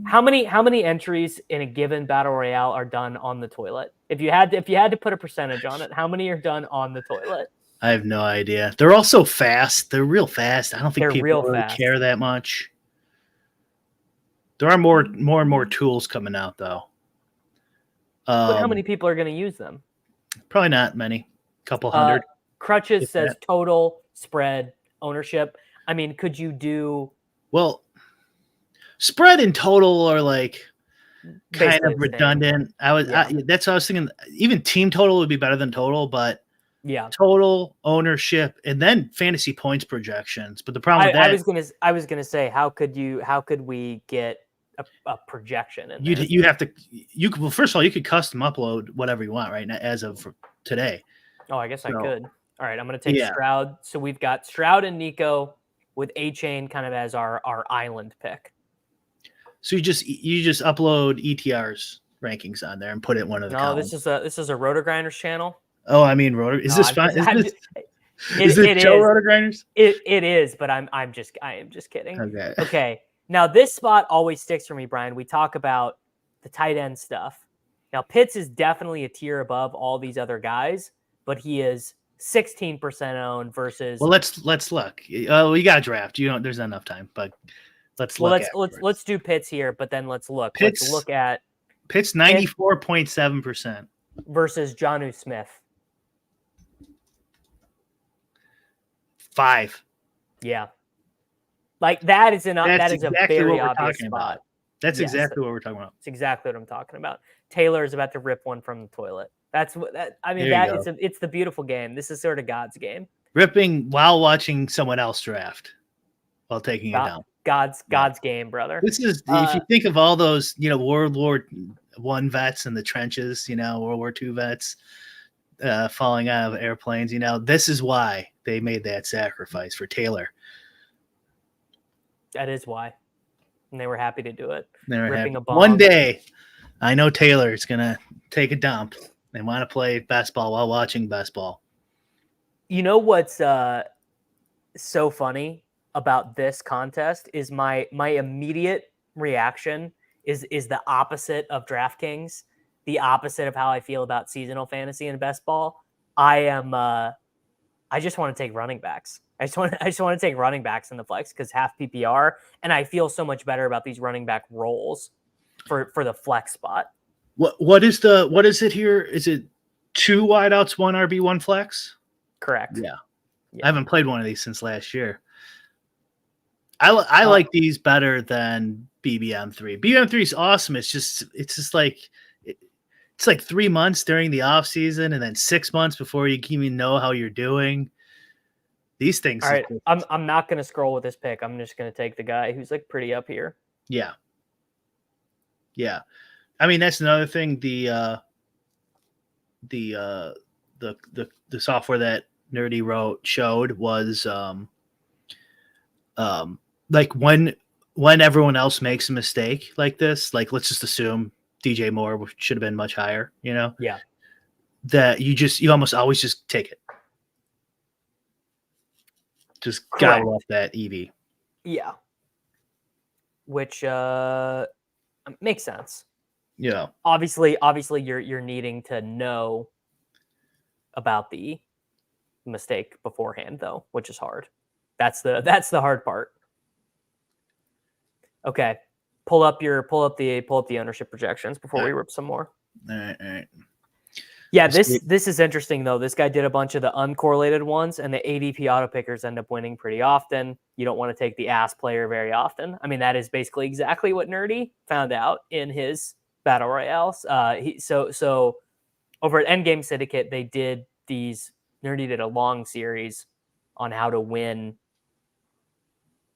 how many entries in a given battle royale are done on the toilet? If you had to put a percentage on it, how many are done on the toilet? I have no idea. They're also fast. They're real fast. I don't think people really care that much. There are more and more tools coming out, though. But how many people are going to use them? Probably not many. A couple hundred. Crutches says total spread ownership. I mean, could you do... Well, spread and total are like kind of redundant. That's what I was thinking. Even team total would be better than total, but yeah, total ownership and then fantasy points projections. But the problem with that, I was gonna say, how could we get a projection in there? Well, first of all, you could custom upload whatever you want right now as of today. Oh, I guess I could. All right, I'm gonna take Stroud. So we've got Stroud and Nico with A-Chain kind of as our island pick. So you just upload ETR's rankings on there and put it in one of the columns. This is a Roto Grinders channel. Oh, I mean, is this fun? Is this Joe Roto Grinders? It is, but I am just kidding. Okay. Now this spot always sticks for me, Brian. We talk about the tight end stuff. Now Pitts is definitely a tier above all these other guys, but he is 16% owned versus. Well, let's look. We got to draft. There's not enough time, but let's look. Let's do Pitts here, but then let's look. Pitts, let's look at Pitts 94.7% versus Jonnu Smith. 5. Yeah. Like that is That's a exactly very what we're obvious talking spot. about. That's Yes, exactly what we're talking about. It's exactly what I'm talking about. Taylor is about to rip one from the toilet. That's what that. I mean, There you that go. it's the beautiful game. This is sort of God's game. Ripping while watching someone else draft while taking it down. God's game, brother. This is if you think of all those, World War I vets in the trenches, World War II vets falling out of airplanes, this is why they made that sacrifice for Taylor. That is why. And they were happy to do it. They were ripping happy. a bomb. One day, I know Taylor is going to take a dump and want to play basketball while watching basketball. You know what's so funny about this contest is my immediate reaction is the opposite of DraftKings, the opposite of how I feel about seasonal fantasy and best ball. I just want to take running backs. I just want to take running backs in the flex because half PPR, and I feel so much better about these running back roles for the flex spot. What is it here? Is it 2 wideouts, 1 RB, 1 flex? Correct. Yeah. I haven't played one of these since last year. I like these better than BBM3. BBM3 is awesome. It's just like it's like 3 months during the off season and then 6 months before you even know how you're doing. These things. All right, I'm not going to scroll with this pick. I'm just going to take the guy who's like pretty up here. Yeah. Yeah. I mean, that's another thing. The software that Nerdy showed was like when everyone else makes a mistake like this, like let's just assume DJ Moore should have been much higher, Yeah. That you almost always just take it. Just gobble up that EV. Yeah. Which makes sense. Yeah. Obviously you're needing to know about the mistake beforehand though, which is hard. That's the hard part. Okay. Pull up the ownership projections before we rip some more. All right. Yeah, this is interesting though. This guy did a bunch of the uncorrelated ones, and the ADP auto pickers end up winning pretty often. You don't want to take the ass player very often. I mean, that is basically exactly what Nerdy found out in his battle royales. So over at Endgame Syndicate, they did these. Nerdy did a long series on how to win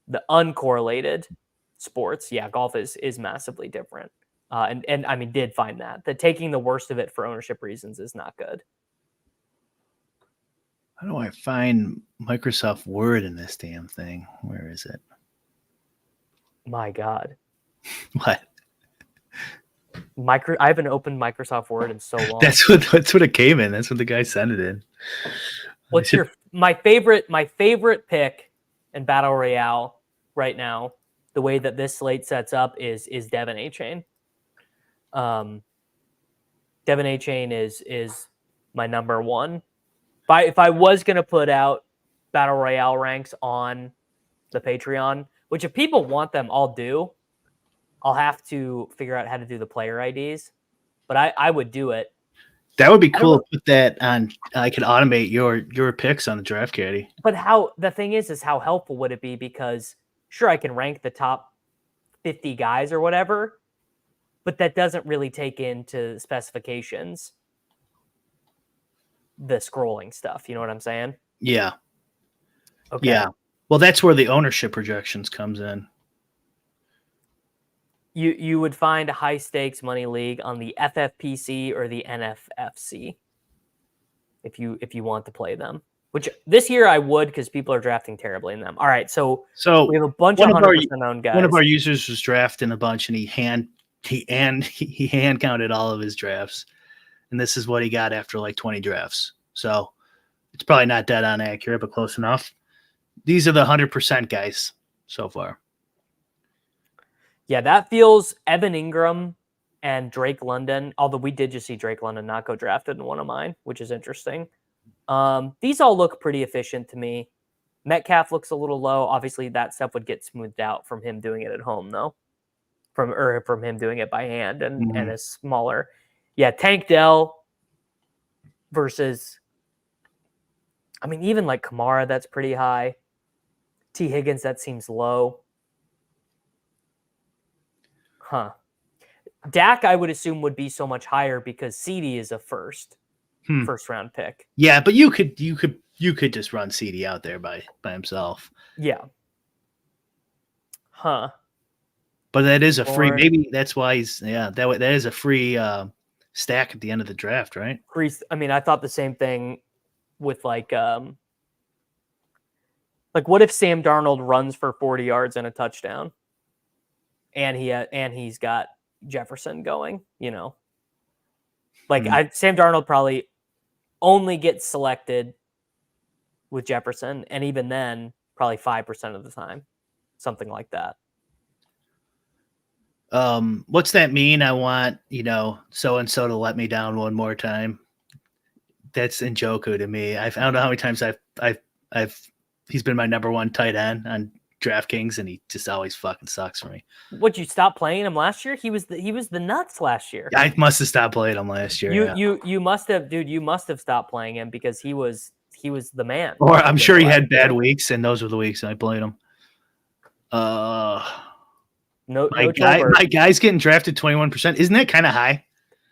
the uncorrelated sports. Yeah, golf is massively different. And I mean, did find that taking the worst of it for ownership reasons is not good. How do I find Microsoft Word in this damn thing? Where is it? My God. What? I haven't opened Microsoft Word in so long. That's what it came in. That's what the guy sent it in. What's my favorite pick in Battle Royale right now? The way that this slate sets up is Devin A-Chain. Devin A-Chain is my number one. If I was going to put out Battle Royale ranks on the Patreon, which if people want them, I'll do. I'll have to figure out how to do the player IDs, but I would do it. That would be cool to put that on. I could automate your picks on the Draft Caddy. But the thing is how helpful would it be? Because sure, I can rank the top 50 guys or whatever, but that doesn't really take into specifications the scrolling stuff. You know what I'm saying? Yeah. Okay. Yeah. Well, that's where the ownership projections comes in. You would find a high stakes money league on the FFPC or the NFFC if you want to play them. Which this year I would, because people are drafting terribly in them. All right, so we have a bunch of 100% owned guys. One of our users was drafting a bunch, and he hand counted all of his drafts, and this is what he got after like 20 drafts. So it's probably not dead on accurate, but close enough. These are the 100% guys so far. Yeah, that feels Evan Ingram and Drake London, although we did just see Drake London not go drafted in one of mine, which is interesting. These all look pretty efficient to me. Metcalf looks a little low. Obviously, that stuff would get smoothed out from him doing it at home, though. From him doing it by hand and is smaller. Yeah, Tank Dell versus, I mean, even like Kamara, that's pretty high. T. Higgins, that seems low. Huh. Dak, I would assume, would be so much higher because CD is a first round pick. Yeah, but you could just run CD out there by himself. Yeah. Huh. But that is a free. Or- Maybe that's why that is a free stack at the end of the draft, right? I mean, I thought the same thing with like what if Sam Darnold runs for 40 yards and a touchdown, and he's got Jefferson going, Sam Darnold probably only gets selected with Jefferson, and even then, probably 5% of the time, something like that. What's that mean? I want, so and so to let me down one more time. That's Njoku to me. I don't know how many times he's been my number one tight end on DraftKings, and he just always fucking sucks for me. Would you stop playing him last year? He was the nuts last year. I must have stopped playing him last year. You must have, dude. You must have stopped playing him because he was the man. Or I'm sure he had bad weeks, and those were the weeks I played him. My guy's getting drafted 21%. Isn't that kind of high?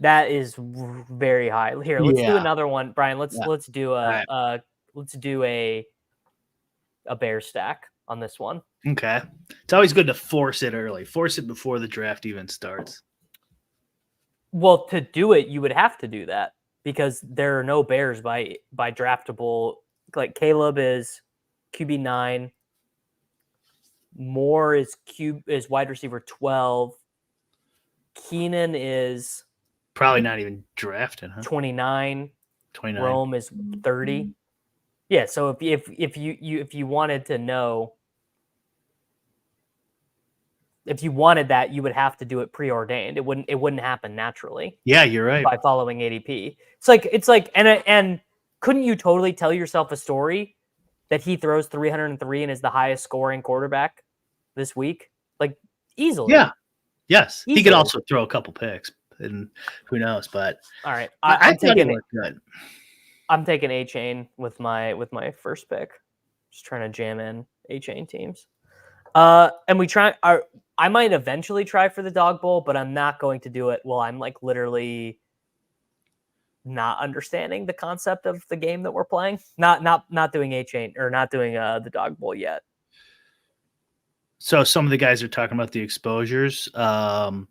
That is very high. Here, let's do another one, Brian. Let's do a bear stack on this one. Okay. It's always good to force it early. Force it before the draft even starts. Well, to do it, you would have to do that because there are no bears by draftable. Like Caleb is QB9. Moore is wide receiver 12. Keenan is probably not even drafted, huh? 29. 29. Rome is 30. Yeah, so if you wanted to know, if you wanted that, you would have to do it preordained. It wouldn't happen naturally. Yeah, you're right. By following ADP. It's like and couldn't you totally tell yourself a story that he throws 303 and is the highest scoring quarterback this week? Like easily. Yeah. Yes. Easily. He could also throw a couple picks, and who knows, but all right. I thought he looked good. I'm taking A-Chain with my first pick. Just trying to jam in A-Chain teams. And I might eventually try for the dog bowl, but I'm not going to do it while I'm like literally not understanding the concept of the game that we're playing. Not doing A-Chain or not doing the dog bowl yet. So some of the guys are talking about the exposures. These are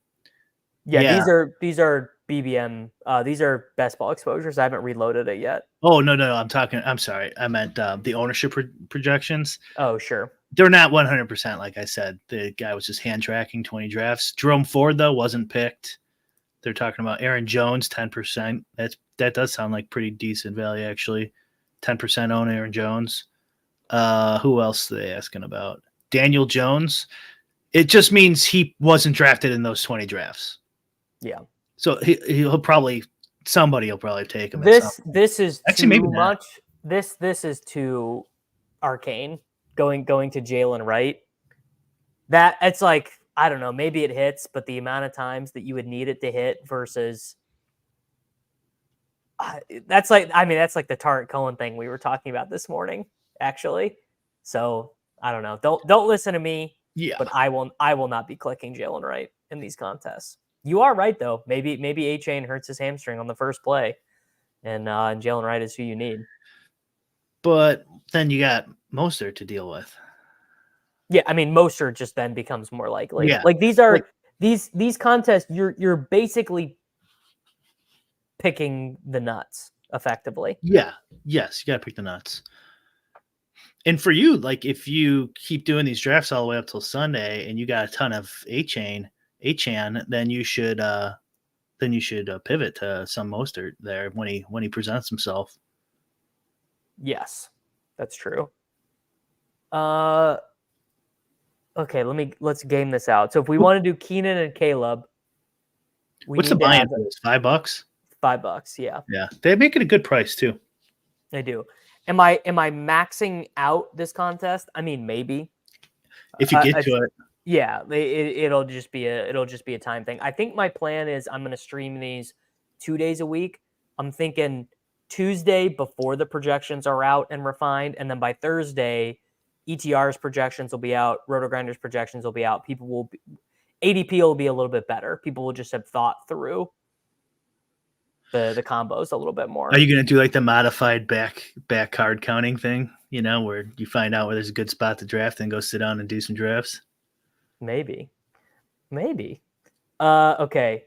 BBM. These are best ball exposures. I haven't reloaded it yet. Oh, no. I'm sorry. I meant the ownership projections. Oh, sure. They're not 100%. Like I said, the guy was just hand tracking 20 drafts. Jerome Ford, though, wasn't picked. They're talking about Aaron Jones, 10%. That does sound like pretty decent value, actually. 10% own Aaron Jones. Who else are they asking about? Daniel Jones. It just means he wasn't drafted in those 20 drafts. Yeah. So somebody will probably take him. This is actually too much. This is too arcane. Going to Jalen Wright. That it's like, I don't know, maybe it hits, but the amount of times that you would need it to hit versus that's like the Tarek Cohen thing we were talking about this morning, actually. So I don't know. Don't listen to me. Yeah. But I will not be clicking Jalen Wright in these contests. You are right though. Maybe A-Chain hurts his hamstring on the first play, and Jalen Wright is who you need. But then you got Mostert to deal with. Yeah, I mean Mostert just then becomes more likely. Yeah. Like these are these contests. You're basically picking the nuts effectively. Yeah. Yes, you got to pick the nuts. And for you, like if you keep doing these drafts all the way up till Sunday, and you got a ton of A-Chan, then you should pivot to some Mostert there when he presents himself. Yes, that's true. Okay, let's game this out. So if we want to do Keenan and Caleb, what's the buy-in for this? $5? $5, yeah. Yeah, they make it a good price too. They do. Am I maxing out this contest? I mean, maybe. If you get to it. Yeah, it'll just be a time thing. I think my plan is I'm going to stream these 2 days a week. I'm thinking Tuesday before the projections are out and refined, and then by Thursday, ETR's projections will be out. Roto-Grinders projections will be out. ADP will be a little bit better. People will just have thought through the combos a little bit more. Are you going to do like the modified back card counting thing, where you find out where there's a good spot to draft and go sit down and do some drafts? Maybe. Okay.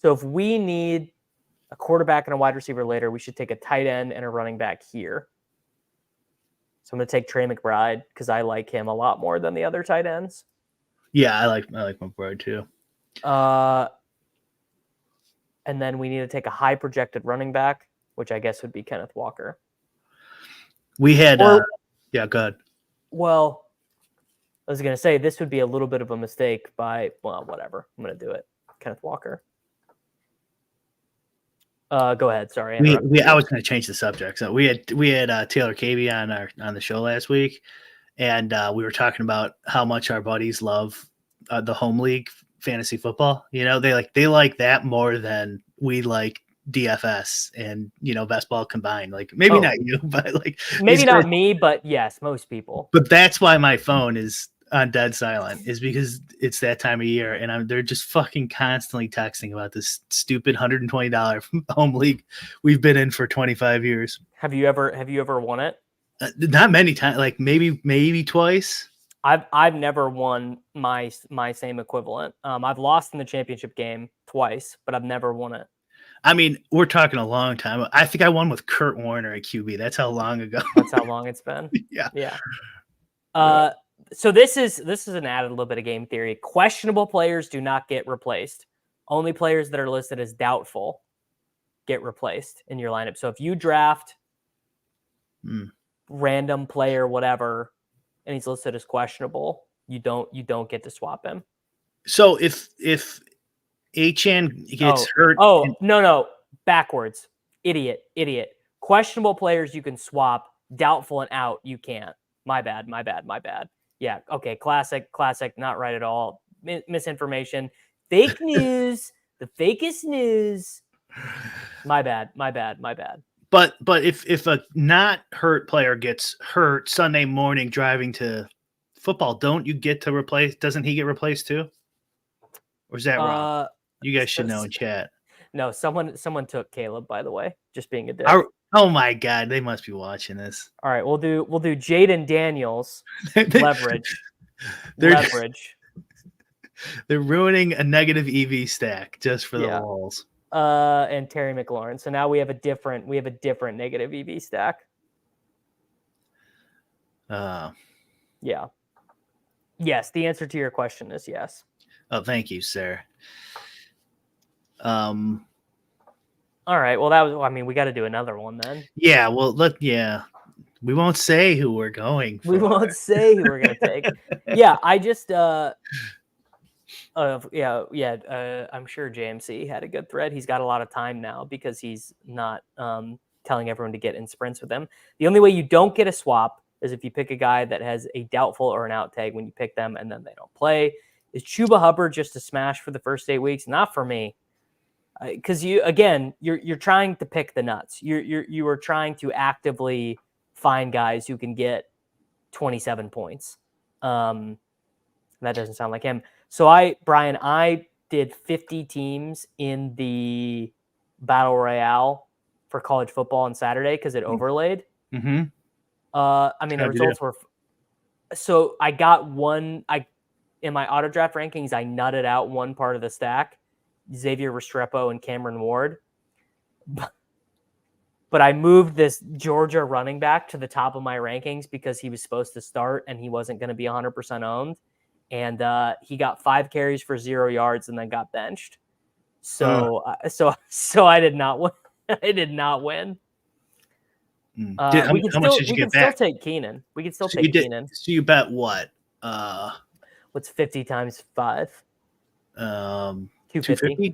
So if we need a quarterback and a wide receiver later, we should take a tight end and a running back here. So I'm going to take Trey McBride because I like him a lot more than the other tight ends. Yeah, I like McBride too. And then we need to take a high projected running back, which I guess would be Kenneth Walker. We had, go ahead. Well, I was going to say this would be a little bit of a mistake whatever. I'm going to do it. Kenneth Walker. Go ahead. Sorry. I was going to change the subject. So we had Taylor Cavey on the show last week, and we were talking about how much our buddies love the home league fantasy football. They like that more than we like DFS and best ball combined. Like maybe not you, but like maybe not me, but yes, most people. But that's why my phone is on dead silent, is because it's that time of year, and they're just fucking constantly texting about this stupid $120 home league we've been in for 25 years. Have you ever won it? Not many times, like maybe twice. I've never won my same equivalent. I've lost in the championship game twice, but I've never won it. I mean, we're talking a long time. I think I won with Kurt Warner at QB. That's how long ago. That's how long it's been. Yeah. So this is an added little bit of game theory. Questionable players do not get replaced. Only players that are listed as doubtful get replaced in your lineup. So if you draft random player, whatever, and he's listed as questionable, you don't get to swap him. So if Achane gets hurt. No, backwards. Idiot. Questionable players you can swap. Doubtful and out you can't. My bad. Yeah. Okay. Classic. Not right at all. Misinformation. Fake news. The fakest news. My bad. But if a not hurt player gets hurt Sunday morning driving to football, don't you get to replace? Doesn't he get replaced too? Or is that wrong? You guys should know in chat. No, someone took Caleb, by the way, just being a dick. Oh my God, they must be watching this. All right, we'll do Jaden Daniels leverage. They're ruining a negative EV stack just for the walls. And Terry McLaurin. So now we have a different negative EV stack. Yeah. Yes, the answer to your question is yes. Oh, thank you, sir. All right. Well, we got to do another one then. Yeah. Well, we won't say who we're going for. We won't say who we're going to take. Yeah. I just, I'm sure JMC had a good thread. He's got a lot of time now because he's not telling everyone to get in sprints with him. The only way you don't get a swap is if you pick a guy that has a doubtful or an out tag when you pick them and then they don't play. Is Chuba Hubbard just a smash for the first 8 weeks? Not for me. Because you're trying to pick the nuts. You are trying to actively find guys who can get 27 points. That doesn't sound like him. So I did 50 teams in the Battle Royale for college football on Saturday because it overlaid. Mm-hmm. The results were. So I got one. In my auto draft rankings, I nutted out one part of the stack. Xavier Restrepo and Cameron Ward. But I moved this Georgia running back to the top of my rankings because he was supposed to start and he wasn't going to be 100% owned. And he got 5 carries for 0 yards and then got benched. So I did not win. I did not win. How much did you get back? Still take Keenan. We can still take Keenan. So you bet what? What's 50 times 5? 250.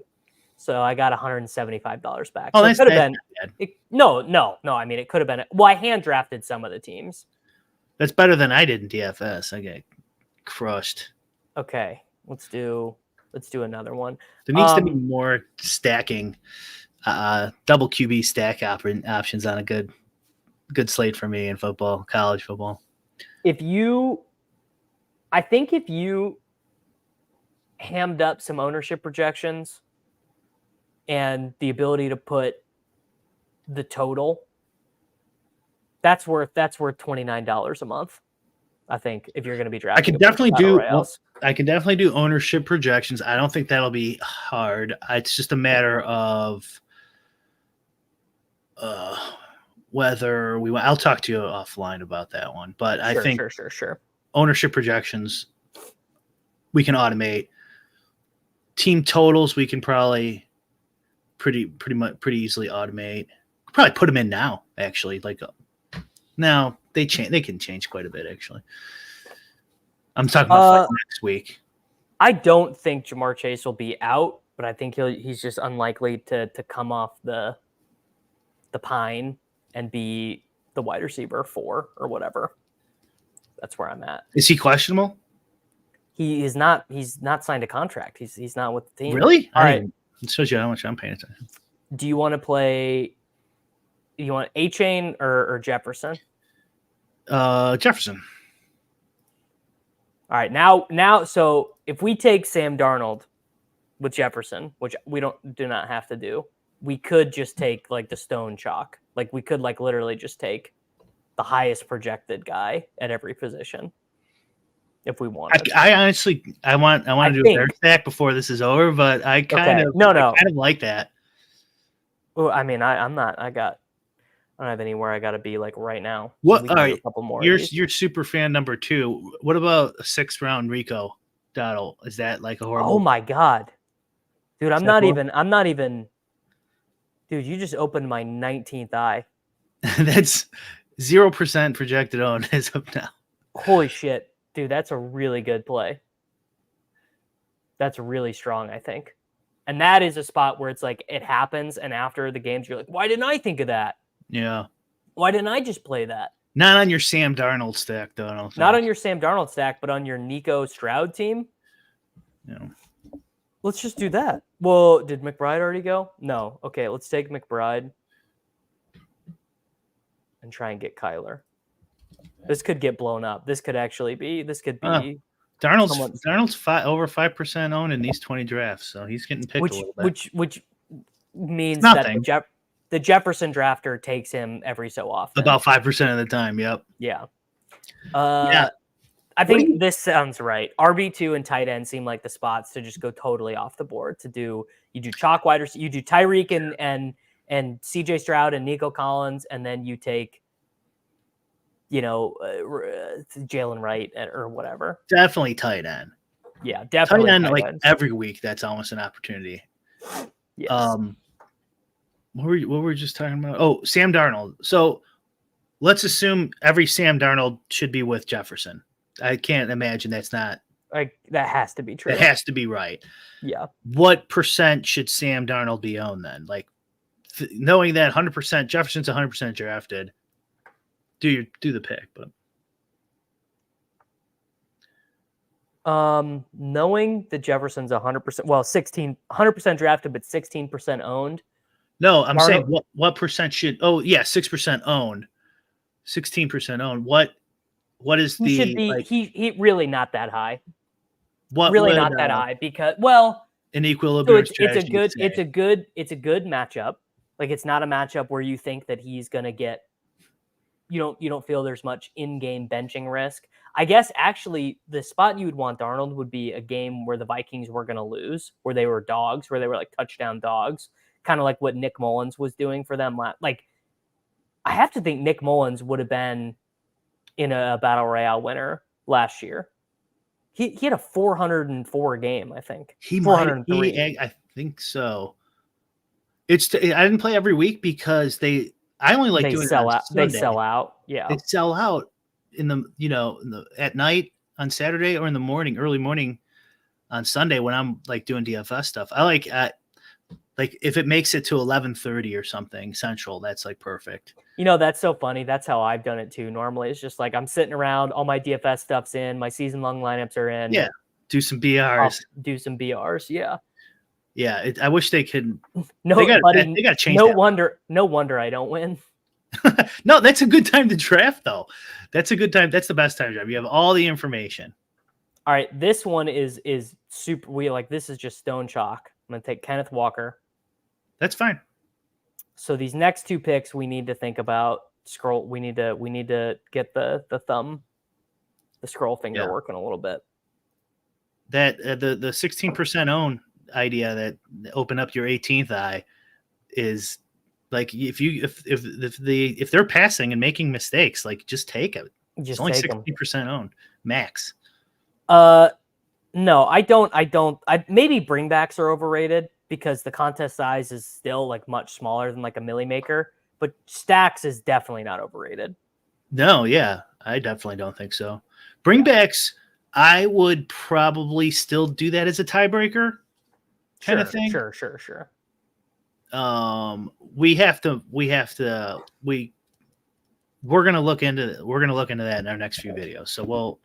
So I got $175 back. Oh, so that's it could have been. No. I mean, it could have been. Well, I hand drafted some of the teams. That's better than I did in DFS. I got crushed. Okay, let's do another one. There needs to be more stacking, double QB stack options on a good slate for me in football, college football. I think if you hammed up some ownership projections and the ability to put the total, that's worth $29 a month. I think if you're going to be drafting, I can definitely do Royales. ownership projections. I don't think that'll be hard. It's just a matter of whether we want. I'll talk to you offline about that one. But I think Sure. ownership projections we can automate. Team totals we can probably pretty easily automate. Probably put them in now. Actually, now they change. They can change quite a bit. Actually, I'm talking about next week. I don't think Jamar Chase will be out, but I think he's just unlikely to come off the pine and be the wide receiver 4 or whatever. That's where I'm at. Is he questionable? He is not. He's not signed a contract. He's not with the team. Really? All right. It shows you how much I'm paying attention. Do you want to play? Do you want A-Chain or Jefferson? Jefferson. All right. Now, so if we take Sam Darnold with Jefferson, which we do not have to do, we could just take like the stone chalk. Like we could like literally just take the highest projected guy at every position if we wanted. I honestly want to do a bear stack before this is over, but I kind of like that. Well, I mean, I don't have anywhere I got to be like right now. What? All right, a couple more. You're super fan number 2. What about a 6th round Rico Dowdle? Is that like a horrible? Oh my god, dude! I'm not even. Dude, you just opened my 19th eye. That's 0% projected owned as of now. Holy shit, dude! That's a really good play. That's really strong, I think. And that is a spot where it's like it happens, and after the games, you're like, why didn't I think of that? Yeah. Why didn't I just play that? Not on your Sam Darnold stack, though. I don't think. Not on your Sam Darnold stack, but on your Nico Stroud team. Yeah. Let's just do that. Well, did McBride already go? No. Okay, let's take McBride and try and get Kyler. This could get blown up. This could be. Darnold's over 5% owned in these 20 drafts, so he's getting picked a little bit. Which means that the Jefferson drafter takes him every so often. About 5% of the time. Yep. Yeah. I think this sounds right. RB2 and tight end seem like the spots to just go totally off the board. You do chalk wide receiver, you do Tyreek and CJ Stroud and Nico Collins, and then you take Jalen Wright or whatever. Definitely tight end. Yeah, definitely tight end. Every week, that's almost an opportunity. Yes. What were we just talking about? Oh, Sam Darnold. So let's assume every Sam Darnold should be with Jefferson. I can't imagine that's not. Like that has to be true. It has to be right. Yeah. What percent should Sam Darnold be owned then? Like knowing that 100% Jefferson's 100% drafted. Do the pick, but knowing that Jefferson's 100%, 100% drafted, but 16% owned. No, I'm saying what percent should? Oh yeah, 6% owned, 16% owned. What is he the? Should be like, he really not that high. What really not that high because an equilibrium. So it's a good matchup. Like it's not a matchup where you think that he's gonna get. You don't feel there's much in-game benching risk. I guess actually the spot you would want Darnold would be a game where the Vikings were going to lose, where they were dogs, where they were like touchdown dogs, kind of like what Nick Mullins was doing for them. Like I have to think Nick Mullins would have been in a Battle Royale winner last year. He had a 404 game, I think. He 403. I think so. I didn't play every week because I only like doing sell out. Sunday. They sell out. Yeah. They sell out at night on Saturday or in the morning, early morning on Sunday when I'm like doing DFS stuff. I like if it makes it to 11:30 or something Central, that's like perfect. That's so funny. That's how I've done it too. Normally it's just like I'm sitting around, all my DFS stuff's in, my season long lineups are in. Yeah. Do some BRs. Do some BRs. Yeah. Yeah, I wish they could. No, they got to change. No wonder I don't win. No, that's a good time to draft, though. That's a good time. That's the best time to draft. You have all the information. All right, this one is super. This is just stone chalk. I'm gonna take Kenneth Walker. That's fine. So these next two picks, we need to think about scroll. We need to get the scroll finger working a little bit. That the 16% own idea that open up your 18th eye is like if they're passing and making mistakes, like just take it. It's only 60% owned max. No, I don't. Maybe bringbacks are overrated because the contest size is still like much smaller than like a milli maker, but stacks is definitely not overrated. No, yeah, I definitely don't think so. Bringbacks, I would probably still do that as a tiebreaker kind of thing. Sure. We're gonna look into that in our next few videos. So we'll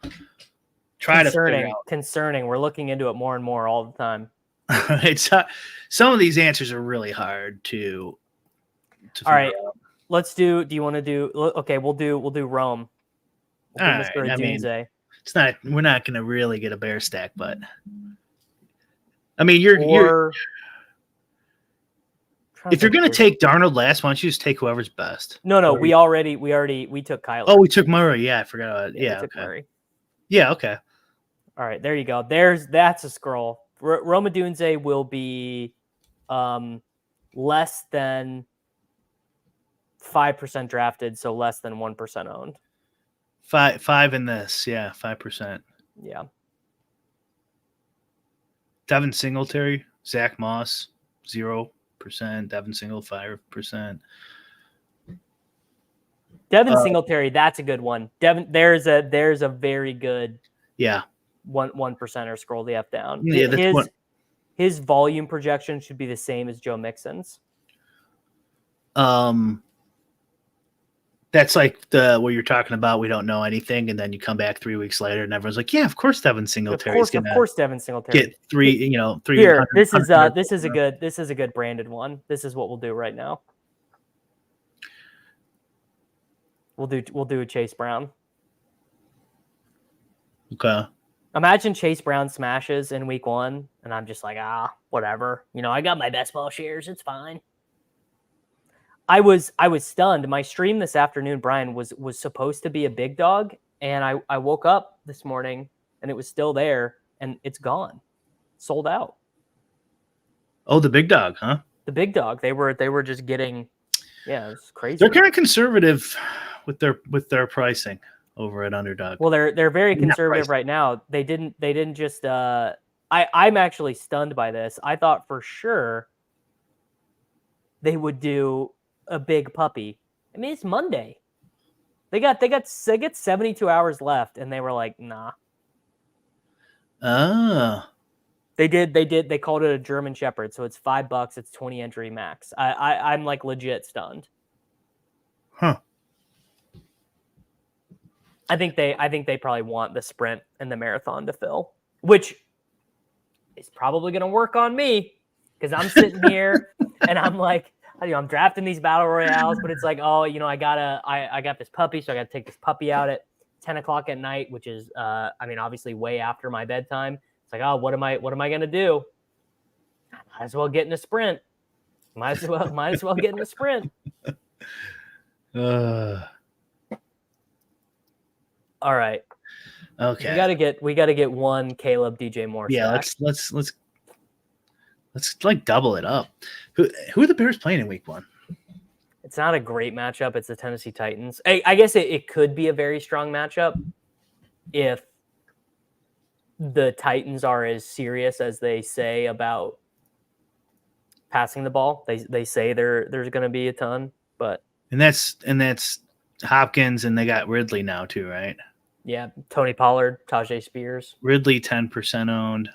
try to figure out. Concerning. We're looking into it more and more all the time. It's some of these answers are really hard to all right, out. Let's do. Do you want to do? Okay, we'll do Rome. We'll do Mr. Right, I mean, it's not. We're not going to really get a bear stack, but I mean, if you're going to take Darnold last, why don't you just take whoever's best? No, we took Kyler. Oh, we took Murray. Yeah, I forgot about it. Yeah, we took Murray. Yeah, okay. All right, there you go. That's a scroll. Rome Odunze will be less than 5% drafted, so less than 1% owned. Five in this, yeah, 5%. Yeah. Devin Singletary, Zach Moss, 0%. Devin Single, 5%. Devin Singletary, that's a good one. Devin, there's a very good one percenter. Scroll the F down. Yeah, his volume projection should be the same as Joe Mixon's. That's like what you're talking about. We don't know anything, and then you come back 3 weeks later, and everyone's like, "Yeah, of course, Devin Singletary is going to Devin Singletary get three. Here, this is a good branded one. This is what we'll do right now. We'll do a Chase Brown. Okay. Imagine Chase Brown smashes in week 1, and I'm just like, whatever. I got my best ball shares. It's fine. I was stunned. My stream this afternoon, Brian, was supposed to be a big dog, and I woke up this morning and it was still there, and it's gone, sold out. Oh, the big dog, huh? The big dog. They were just getting, it's crazy. They're kind of conservative with their pricing over at Underdog. Well, they're very conservative right now. They didn't just. I'm actually stunned by this. I thought for sure they would do a big puppy. I mean, it's Monday. They got 72 hours left, and they were like, nah. They called it a German Shepherd, so it's $5. It's 20 entry max. I'm like legit stunned. Huh. I think they probably want the sprint and the marathon to fill, which is probably going to work on me because I'm sitting here and I'm like, I'm drafting these battle royales, but it's like, I got this puppy, so I got to take this puppy out at 10 o'clock at night, which is, obviously way after my bedtime. It's like, what am I going to do? Might as well get in a sprint. Might as well get in a sprint. All right. Okay. We gotta get one Caleb DJ Moore. Yeah, stack. Let's like double it up. Who are the Bears playing in week 1? It's not a great matchup. It's the Tennessee Titans. I guess it could be a very strong matchup if the Titans are as serious as they say about passing the ball. They say there's going to be a ton, but and that's Hopkins, and they got Ridley now too, right? Yeah, Tony Pollard, Tajay Spears. Ridley 10% owned.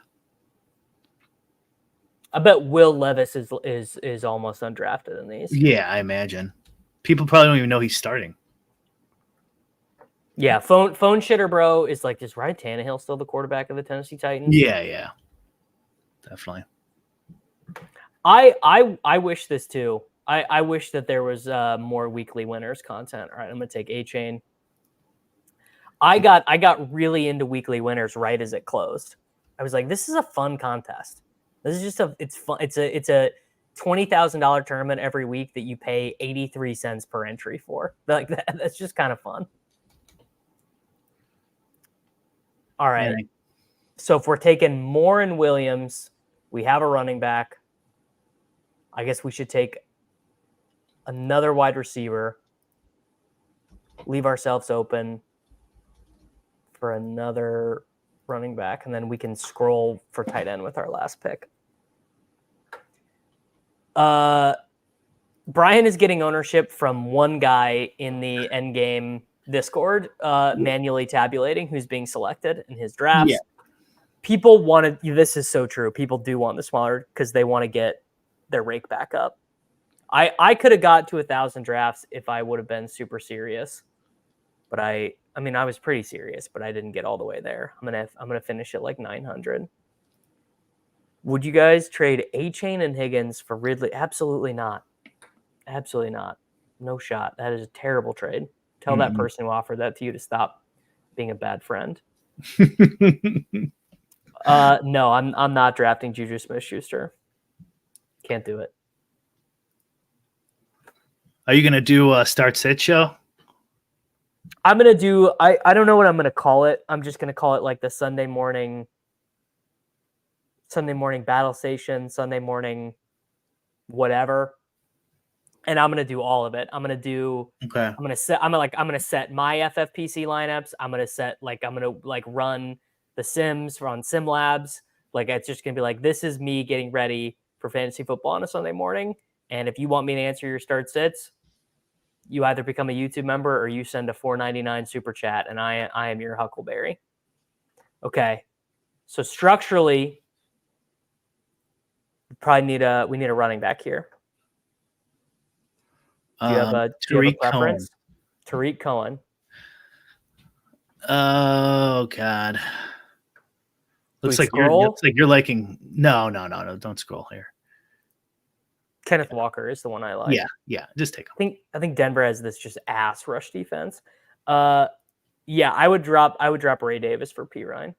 I bet Will Levis is almost undrafted in these. Yeah, I imagine. People probably don't even know he's starting. Yeah, phone shitter bro is like, is Ryan Tannehill still the quarterback of the Tennessee Titans? Yeah. Definitely. I wish this too. I wish that there was more weekly winners content. All right, I'm gonna take A-Chain. I got really into weekly winners right as it closed. I was like, this is a fun contest. This is just it's fun. It's a $20,000 tournament every week that you pay 83 cents per entry for. Like that's just kind of fun. All right. Yeah. So if we're taking Moore and Williams, we have a running back. I guess we should take another wide receiver. Leave ourselves open for another running back, and then we can scroll for tight end with our last pick. Brian is getting ownership from one guy in the Endgame Discord, manually tabulating who's being selected in his drafts. Yeah. People wanted, this is so true. People do want the smaller because they want to get their rake back up. I could have got to 1,000 drafts if I would have been super serious, but I mean, I was pretty serious, but I didn't get all the way there. I'm gonna finish at like 900. Would you guys trade A-Chain and Higgins for Ridley? Absolutely not. Absolutely not. No shot. That is a terrible trade. Tell that person who offered that to you to stop being a bad friend. No, I'm not drafting Juju Smith-Schuster. Can't do it. Are you going to do a start sit show? I'm going to do, I don't know what I'm going to call it. I'm just going to call it like the Sunday morning battle station, Sunday morning, whatever. And I'm going to do all of it. I'm going to do, Okay. I'm going to set my FFPC lineups. I'm going to run the Sims on Sim Labs. Like, it's just going to be like, this is me getting ready for fantasy football on a Sunday morning. And if you want me to answer your start sits, you either become a YouTube member or you send a $4.99 super chat, and I am your Huckleberry. Okay. So structurally, we need a running back here. Do you have a preference? Tariq Cohen. Oh God. Looks like you're liking. No. Don't scroll here. Kenneth Walker is the one I like. Yeah. Just take him. I think Denver has this just ass rush defense. Yeah, I would drop Ray Davis for P. Ryan.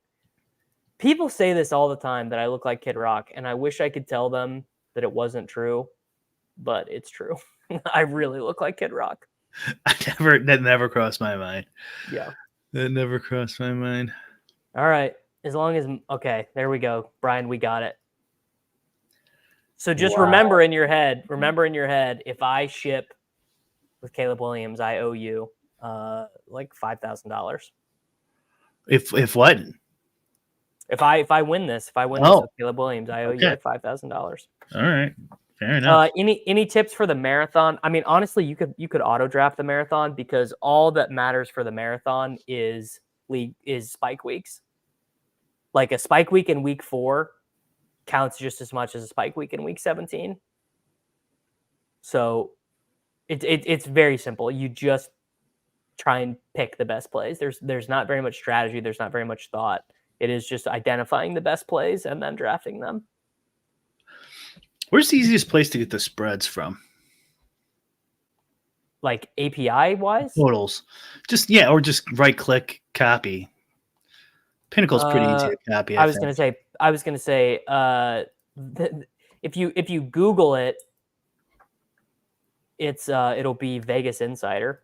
People say this all the time that I look like Kid Rock, and I wish I could tell them that it wasn't true, but it's true. I really look like Kid Rock. That never crossed my mind. Yeah. That never crossed my mind. All right. As long as, okay, there we go. Brian, we got it. So just remember in your head, if I ship with Caleb Williams, I owe you like $5,000. If what? If I win this with Caleb Williams, I owe you like $5,000. All right. Fair enough. Any tips for the marathon? I mean, honestly, you could auto draft the marathon because all that matters for the marathon is spike weeks. Like a spike week in week 4 counts just as much as a spike week in week 17. So it's very simple. You just try and pick the best plays. There's not very much strategy. There's not very much thought. It is just identifying the best plays and then drafting them. Where's the easiest place to get the spreads from? Like API wise? Totals. Or just right click copy. Pinnacle's pretty easy to copy. I was gonna say if you Google it, it'll be Vegas Insider.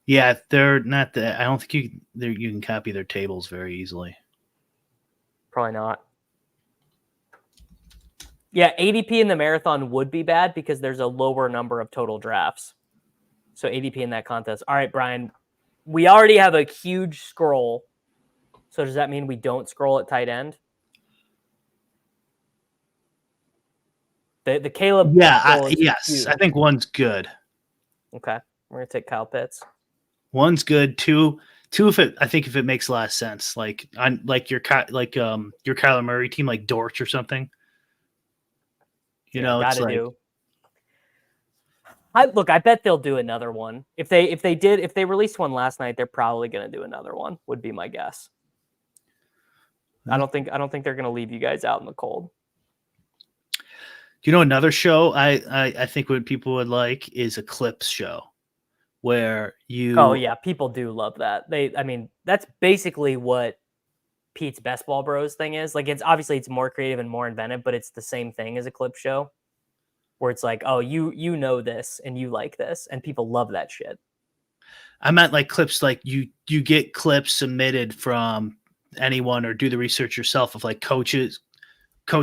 Yeah, they're not I don't think you can copy their tables very easily. Probably not. Yeah, ADP in the marathon would be bad because there's a lower number of total drafts. So ADP in that contest. All right, Brian, we already have a huge scroll. So does that mean we don't scroll at tight end? The Caleb. Yeah, yes. I think one's good. Okay, we're gonna take Kyle Pitts. One's good. Two. If it makes a lot of sense, like your Kyler Murray team, like Dortch or something. It's like. I bet they'll do another one. If they released one last night, they're probably gonna do another one. Would be my guess. I don't think they're gonna leave you guys out in the cold. You know, another show I think what people would like is a clips show where you. Oh yeah, people do love that. I mean, that's basically what Pete's Best Ball Bros thing is. Like, it's obviously it's more creative and more inventive, but it's the same thing as a clip show, where it's like, oh, you know this and you like this, and people love that shit. I meant like clips, like you get clips submitted from anyone or do the research yourself of like coach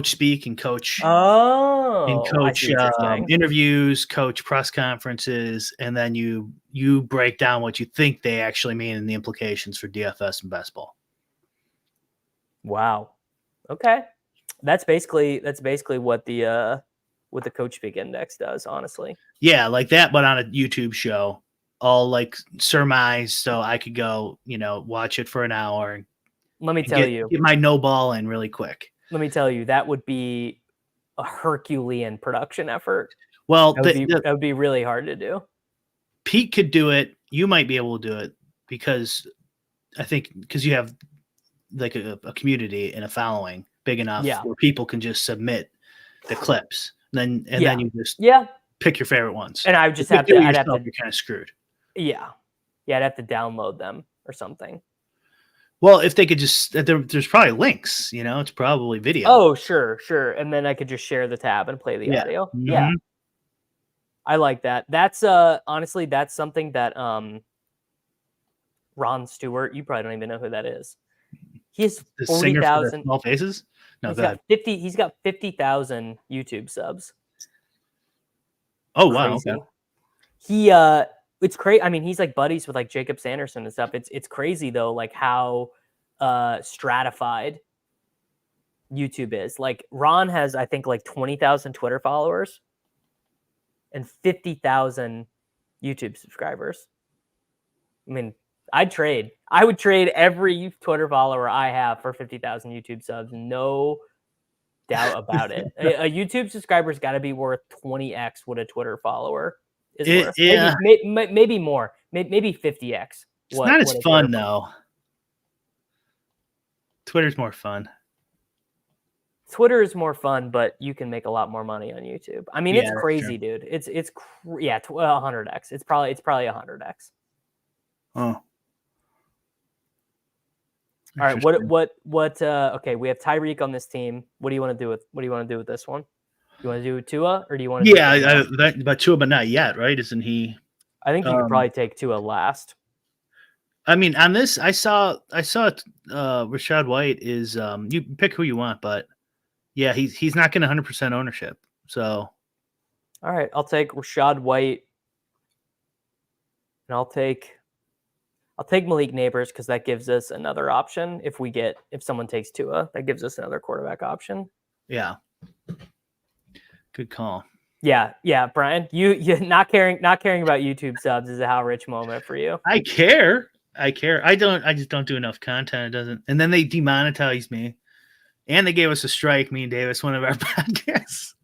speak and coach I see what you're saying. interviews, coach press conferences, and then you break down what you think they actually mean and the implications for DFS and best ball. Wow. Okay. That's basically what the Coach Speak Index does, honestly. Yeah, like that, but on a YouTube show, all like surmise, so I could go, watch it for an hour. Let me tell you, get my no ball in really quick. Let me tell you, that would be a Herculean production effort. Well, that would be really hard to do. Pete could do it. You might be able to do it because you have like a community and a following big enough where people can just submit the clips. Then you just pick your favorite ones. And I would just have to. I'd have to. You're kind of screwed. Yeah, I'd have to download them or something. Well, if they could just, there's probably links. It's probably video. Oh, sure, and then I could just share the tab and play the audio. Mm-hmm. Yeah, I like that. That's honestly, that's something that Ron Stewart. You probably don't even know who that is. He has 40,000 small faces. No, he's got 50,000 YouTube subs. Oh wow! Okay. He it's crazy. I mean, he's like buddies with like Jacob Sanderson and stuff. It's crazy though, like how stratified YouTube is. Like Ron has, I think, like 20,000 Twitter followers and 50,000 YouTube subscribers. I mean, I would trade every Twitter follower I have for 50,000 YouTube subs. No doubt about it. A YouTube subscriber's got to be worth 20x what a Twitter follower is worth. Yeah. Maybe more. Maybe 50x. It's not as fun though. Twitter's more fun. Twitter is more fun, but you can make a lot more money on YouTube. I mean, it's crazy, dude. It's 100x. It's probably 100x. Oh. All right. What? Okay, we have Tyreek on this team. What do you want to do with this one? You want to do Tua, or do you want to? Yeah, but Tua, but not yet, right? Isn't he? I think you could probably take Tua last. I mean, on this, I saw Rashad White is you pick who you want, but yeah, he's not getting 100% ownership. So, all right, I'll take Rashad White, and I'll take Malik Neighbors because that gives us another option if someone takes Tua, that gives us another quarterback option. Yeah. Good call. Yeah, Brian, you not caring about YouTube subs is a how rich moment for you. I care. I just don't do enough content. It doesn't. And then they demonetized me, and they gave us a strike. Me and Davis, one of our podcasts.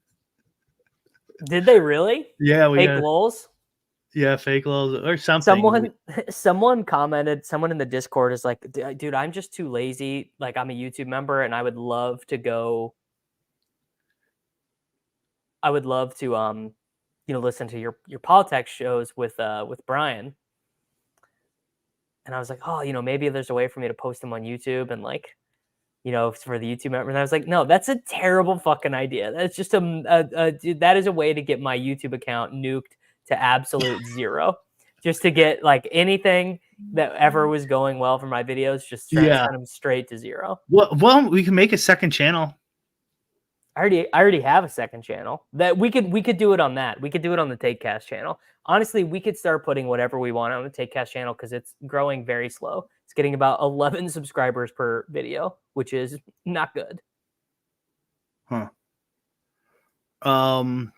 Did they really? Yeah, we fake got lols. Yeah, fake lols or something. Someone commented. Someone in the Discord is like, "Dude, I'm just too lazy. Like, I'm a YouTube member, and I would love to go. I would love to listen to your politics shows with Brian." And I was like, oh, maybe there's a way for me to post them on YouTube and like, for the YouTube member. And I was like, no, that's a terrible fucking idea. That's just that is a way to get my YouTube account nuked to absolute zero, just to get like anything that ever was going well for my videos, just send them straight to zero. Well, we can make a second channel. I already have a second channel that we could do it on that. We could do it on the TakeCast channel. Honestly, we could start putting whatever we want on the TakeCast channel because it's growing very slow. It's getting about 11 subscribers per video, which is not good. Huh. Do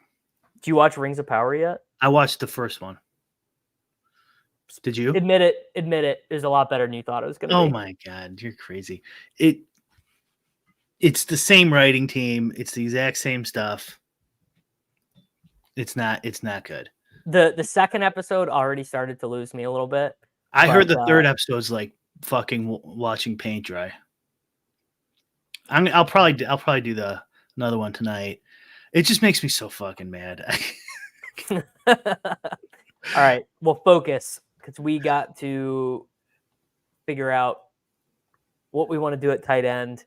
you watch Rings of Power yet? I watched the first one. Did you? Admit it. It was a lot better than you thought it was going to be. Oh my God, you're crazy. It's the same writing team. It's the exact same stuff. It's not good. The second episode already started to lose me a little bit. I heard the third episode's like fucking watching paint dry. I'll probably do another one tonight. It just makes me so fucking mad. All right. Well, focus because we got to figure out what we want to do at tight end.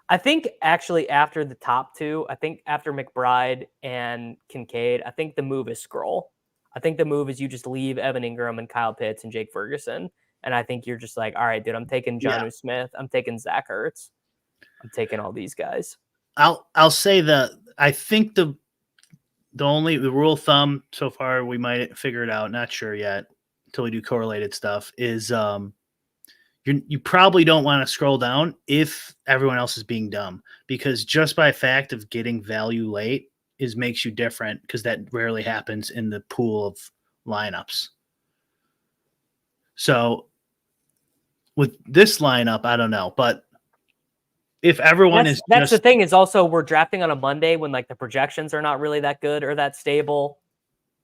I think actually after the top two, I think after McBride and Kincaid, I think the move is scroll. I think the move is you just leave Evan Ingram and Kyle Pitts and Jake Ferguson. And I think you're just like, all right, dude, I'm taking Jonnu Smith. I'm taking Zach Ertz. I'm taking all these guys. I'll say that I think the rule of thumb so far, we might figure it out, not sure yet until we do correlated stuff, is you probably don't want to scroll down if everyone else is being dumb, because just by fact of getting value late makes you different, because that rarely happens in the pool of lineups. So with this lineup, I don't know, but if everyone that's the thing is also we're drafting on a Monday when like the projections are not really that good or that stable.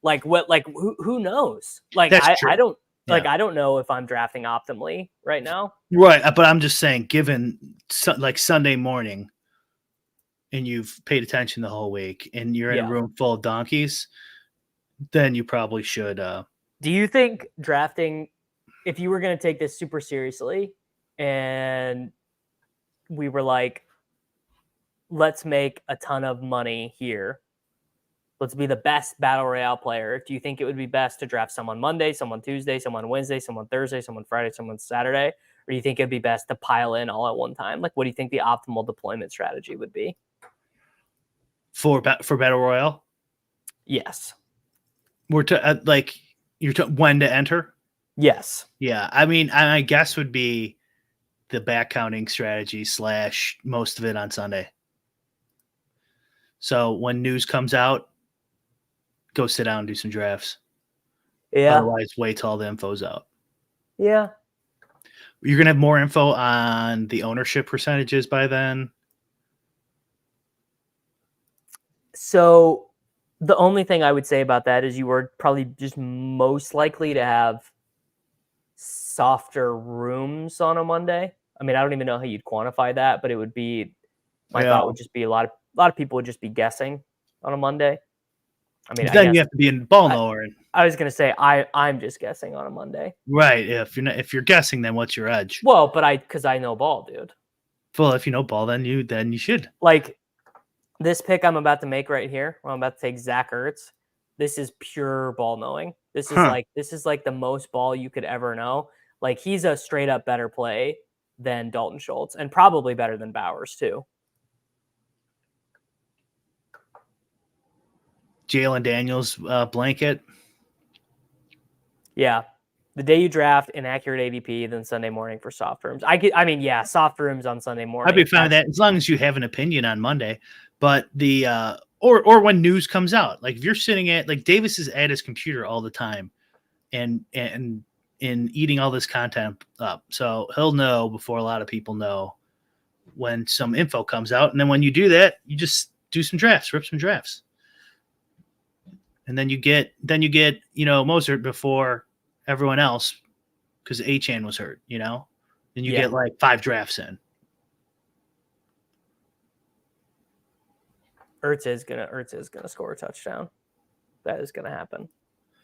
Like who knows? Like I don't I don't know if I'm drafting optimally right now. Right, but I'm just saying, given like Sunday morning, and you've paid attention the whole week, and you're in a room full of donkeys, then you probably should. Do you think drafting, if you were going to take this super seriously, and we were like, let's make a ton of money here, let's be the best battle royale player, do you think it would be best to draft someone Monday, someone Tuesday, someone Wednesday, someone Thursday, someone Friday, someone Saturday? Or do you think it'd be best to pile in all at one time? Like, what do you think the optimal deployment strategy would be? For battle royale? Yes. We're when to enter? Yes. Yeah. I mean, I guess would be the back counting strategy / most of it on Sunday. So when news comes out, go sit down and do some drafts. Yeah. Otherwise, wait till all the info's out. Yeah. You're going to have more info on the ownership percentages by then? So the only thing I would say about that is you were probably just most likely to have softer rooms on a Monday. I mean, I don't even know how you'd quantify that, but it would be, my thought would just be a lot of people would just be guessing on a Monday. I mean, then you have to be in ball knower. I was going to say I'm just guessing on a Monday. Right. If you're guessing, then what's your edge? Well, but because I know ball, dude. Well, if you know ball, then you should. Like this pick I'm about to make right here, where I'm about to take Zach Ertz. This is pure ball knowing. This is like the most ball you could ever know. Like he's a straight up better play than Dalton Schultz, and probably better than Bowers too. Jalen Daniels blanket. Yeah. The day you draft, inaccurate ADP, then Sunday morning for soft rooms. Soft rooms on Sunday morning. I'd be fine with that as long as you have an opinion on Monday. But the or when news comes out, like if you're sitting at, like, Davis is at his computer all the time and eating all this content up, so he'll know before a lot of people know when some info comes out. And then when you do that, you just do some drafts, rip some drafts. And then you get Mozart before everyone else because Achane was hurt, Then you get like 5 drafts in. Ertz is gonna score a touchdown. That is gonna happen.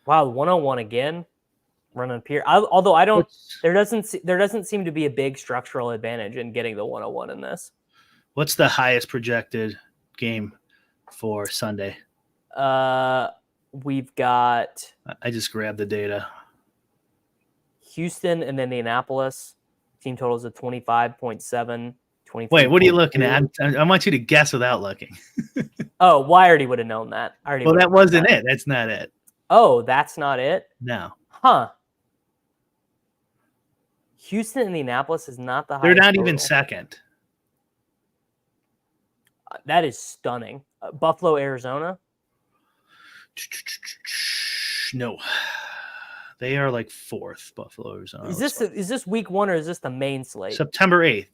Wow, 101 again. Running Pier. Although I don't, there doesn't seem to be a big structural advantage in getting the 101 in this. What's the highest projected game for Sunday? We've got. I just grabbed the data. Houston and Indianapolis. Team totals of 25.7. Wait, what are you looking at? I want you to guess without looking. Oh, well, I already would have known that. That wasn't it. That's not it. Oh, that's not it? No. Huh. Houston and Indianapolis is not the highest. They're not even second. That is stunning. Buffalo, Arizona? No. They are like 4th, Buffalo, Arizona. Is this week 1 or is this the main slate? September 8th.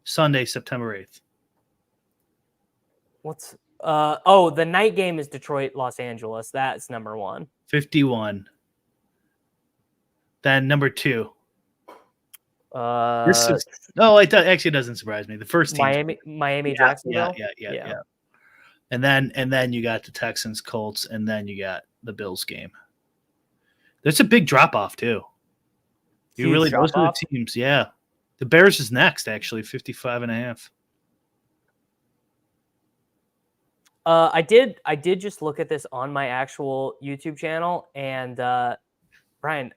Sunday, September 8th. The night game is Detroit, Los Angeles. That's number 1. 51. Then number 2. It actually doesn't surprise me. The first team. Miami, Jacksonville. Yeah. And then you got the Texans, Colts, and then you got the Bills game. There's a big drop off too. You really those are the teams, yeah. The Bears is next, actually, 55.5. I did just look at this on my actual YouTube channel, and Brian,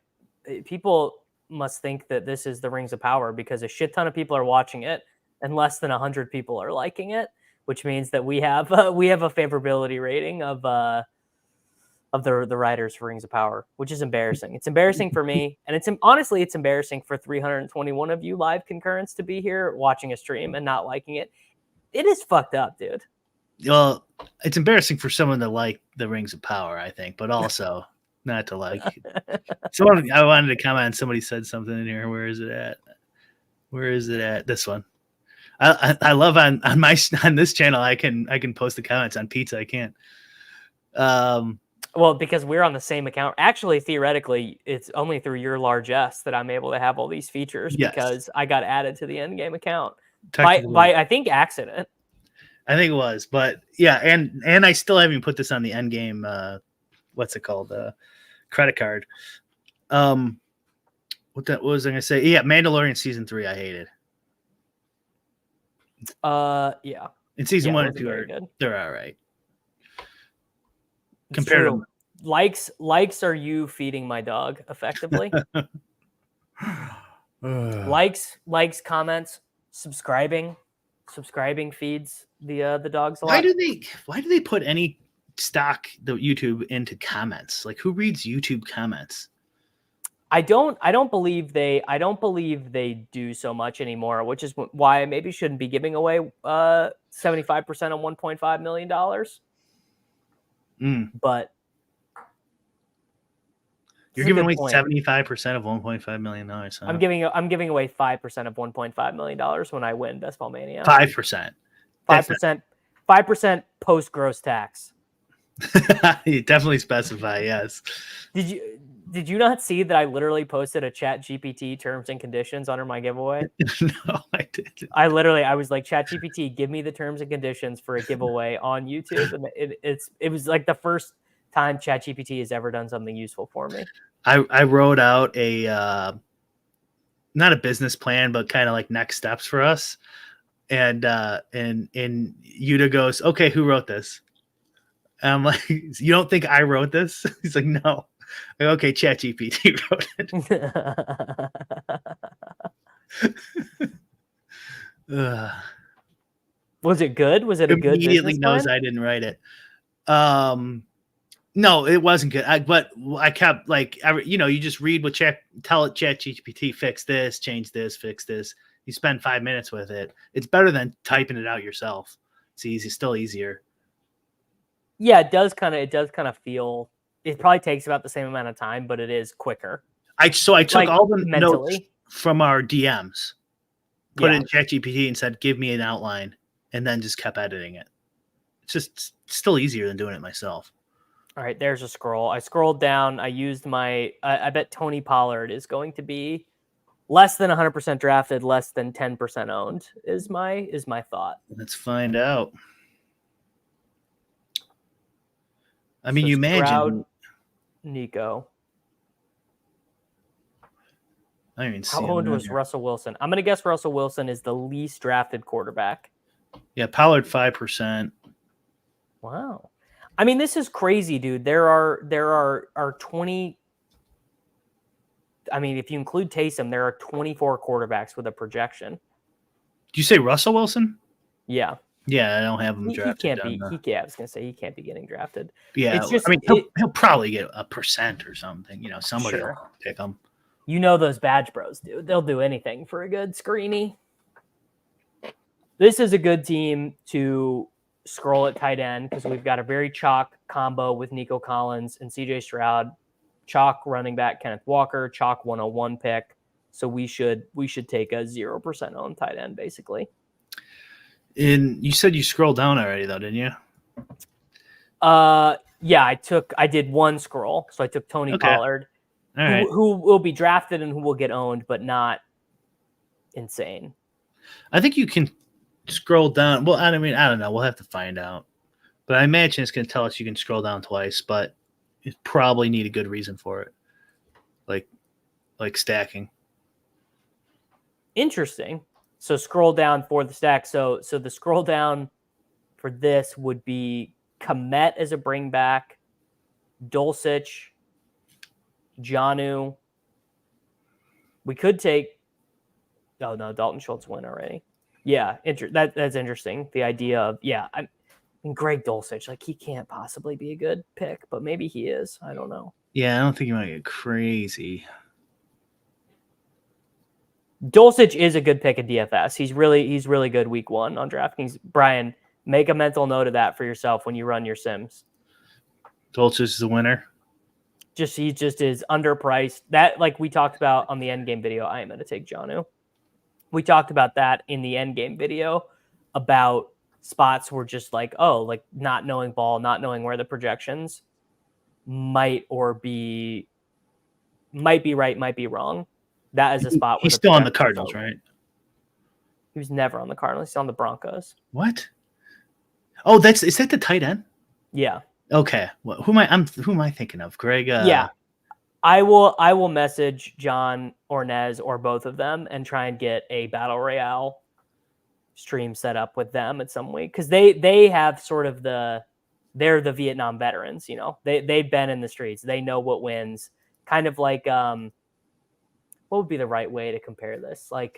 people must think that this is the Rings of Power because a shit ton of people are watching it, and less than 100 people are liking it, which means that we have a favorability rating of the writers for Rings of Power, which is embarrassing. It's embarrassing for me, and honestly it's embarrassing for 321 of you live concurrents to be here watching a stream and not liking it. It is fucked up, dude. Well, it's embarrassing for someone to like the Rings of Power, I think, but also not to like. Someone I wanted to comment. Somebody said something in here. Where is it at? Where is it at? This one. I love on this channel. I can post the comments. On pizza, I can't. Well, because we're on the same account. Actually, theoretically, it's only through your largesse that I'm able to have all these features because I got added to the Endgame account by I think accident. I think it was, but yeah, and I still haven't put this on the Endgame. What's it called? Credit card. What was I gonna say? Yeah, Mandalorian season 3. I hated. Yeah. In season 1 and 2 they're all right. Compared to likes are you feeding my dog effectively? likes, comments, subscribing feeds the dogs a lot. Why do they put any stock the YouTube into comments? Like, who reads YouTube comments? I don't believe they do so much anymore, which is why I maybe shouldn't be giving away 75% on $1.5 million. But you're giving away 75% of $1.5 million. Huh? I'm giving away 5% of $1.5 million when I win Best Ball Mania. 5%. 5% post gross tax. You definitely specify. Yes. Did you not see that I literally posted a Chat GPT terms and conditions under my giveaway? No, I didn't. I was like, Chat GPT, give me the terms and conditions for a giveaway on YouTube. And it was like the first time Chat GPT has ever done something useful for me. I wrote out a not a business plan, but kind of like next steps for us. And Yuta goes, okay, who wrote this? And I'm like, you don't think I wrote this? He's like, no. Like, okay, ChatGPT wrote it. Was it good? Was it a good immediately knows plan? I didn't write it. No, it wasn't good. But I kept you just read what tell it ChatGPT, fix this, change this, fix this. You spend 5 minutes with it. It's better than typing it out yourself. It's easy, still easier. Yeah, it does kind of feel. It probably takes about the same amount of time, but it is quicker. I took all the notes from our DMs, put it in ChatGPT and said, give me an outline, and then just kept editing it. It's still easier than doing it myself. All right, there's a scroll. I scrolled down. I used my I bet Tony Pollard is going to be less than 100% drafted, less than 10% owned is my thought. Let's find out. I mean, you imagine Nico. I don't even see how owned was Russell Wilson? I'm gonna guess Russell Wilson is the least drafted quarterback. Yeah, Pollard 5%. Wow. I mean, this is crazy, dude. There are 20. I mean, if you include Taysom, there are 24 quarterbacks with a projection. Did you say Russell Wilson? Yeah. Yeah, I don't have him drafted. I was gonna say he can't be getting drafted. Yeah, it's just, he'll probably get 1% or something. Somebody will pick him. Those badge bros, dude. They'll do anything for a good screeny. This is a good team to scroll at tight end because we've got a very chalk combo with Nico Collins and CJ Stroud. Chalk running back Kenneth Walker. Chalk 101 pick. So we should take a 0% owned tight end basically. And you said you scrolled down already, though, didn't you? Yeah, I did one scroll. So I took Tony Pollard, who will be drafted and who will get owned, but not insane. I think you can scroll down. Well, I mean, I don't know. We'll have to find out. But I imagine it's going to tell us you can scroll down twice, but you probably need a good reason for it, like stacking. Interesting. So scroll down for the stack. So the scroll down for this would be Komet as a bring back, Dulcich, Janu. We could take. Oh no, Dalton Schultz went already. Yeah, that's interesting. The idea of I mean Greg Dulcich, like he can't possibly be a good pick, but maybe he is. I don't know. Yeah, I don't think you might get crazy. Dulcich is a good pick at DFS. He's really good week 1 on DraftKings. Brian, make a mental note of that for yourself when you run your sims. Dulcich is the winner. He just is underpriced. That, like we talked about on the endgame video, I am going to take Janu. We talked about that in the endgame video about spots where just like, like not knowing ball, not knowing where the projections might be right, might be wrong. That is a spot where he's still on the Cardinals, right? He was never on the Cardinals. He's on the Broncos. What? Oh, is that the tight end? Yeah. Okay. Well, who am I thinking of? Greg? Yeah. I will message John or Nez or both of them and try and get a Battle Royale stream set up with them at some week, because they have sort of they're the Vietnam veterans, you know. They've been in the streets. They know what wins. Kind of like what would be the right way to compare this? Like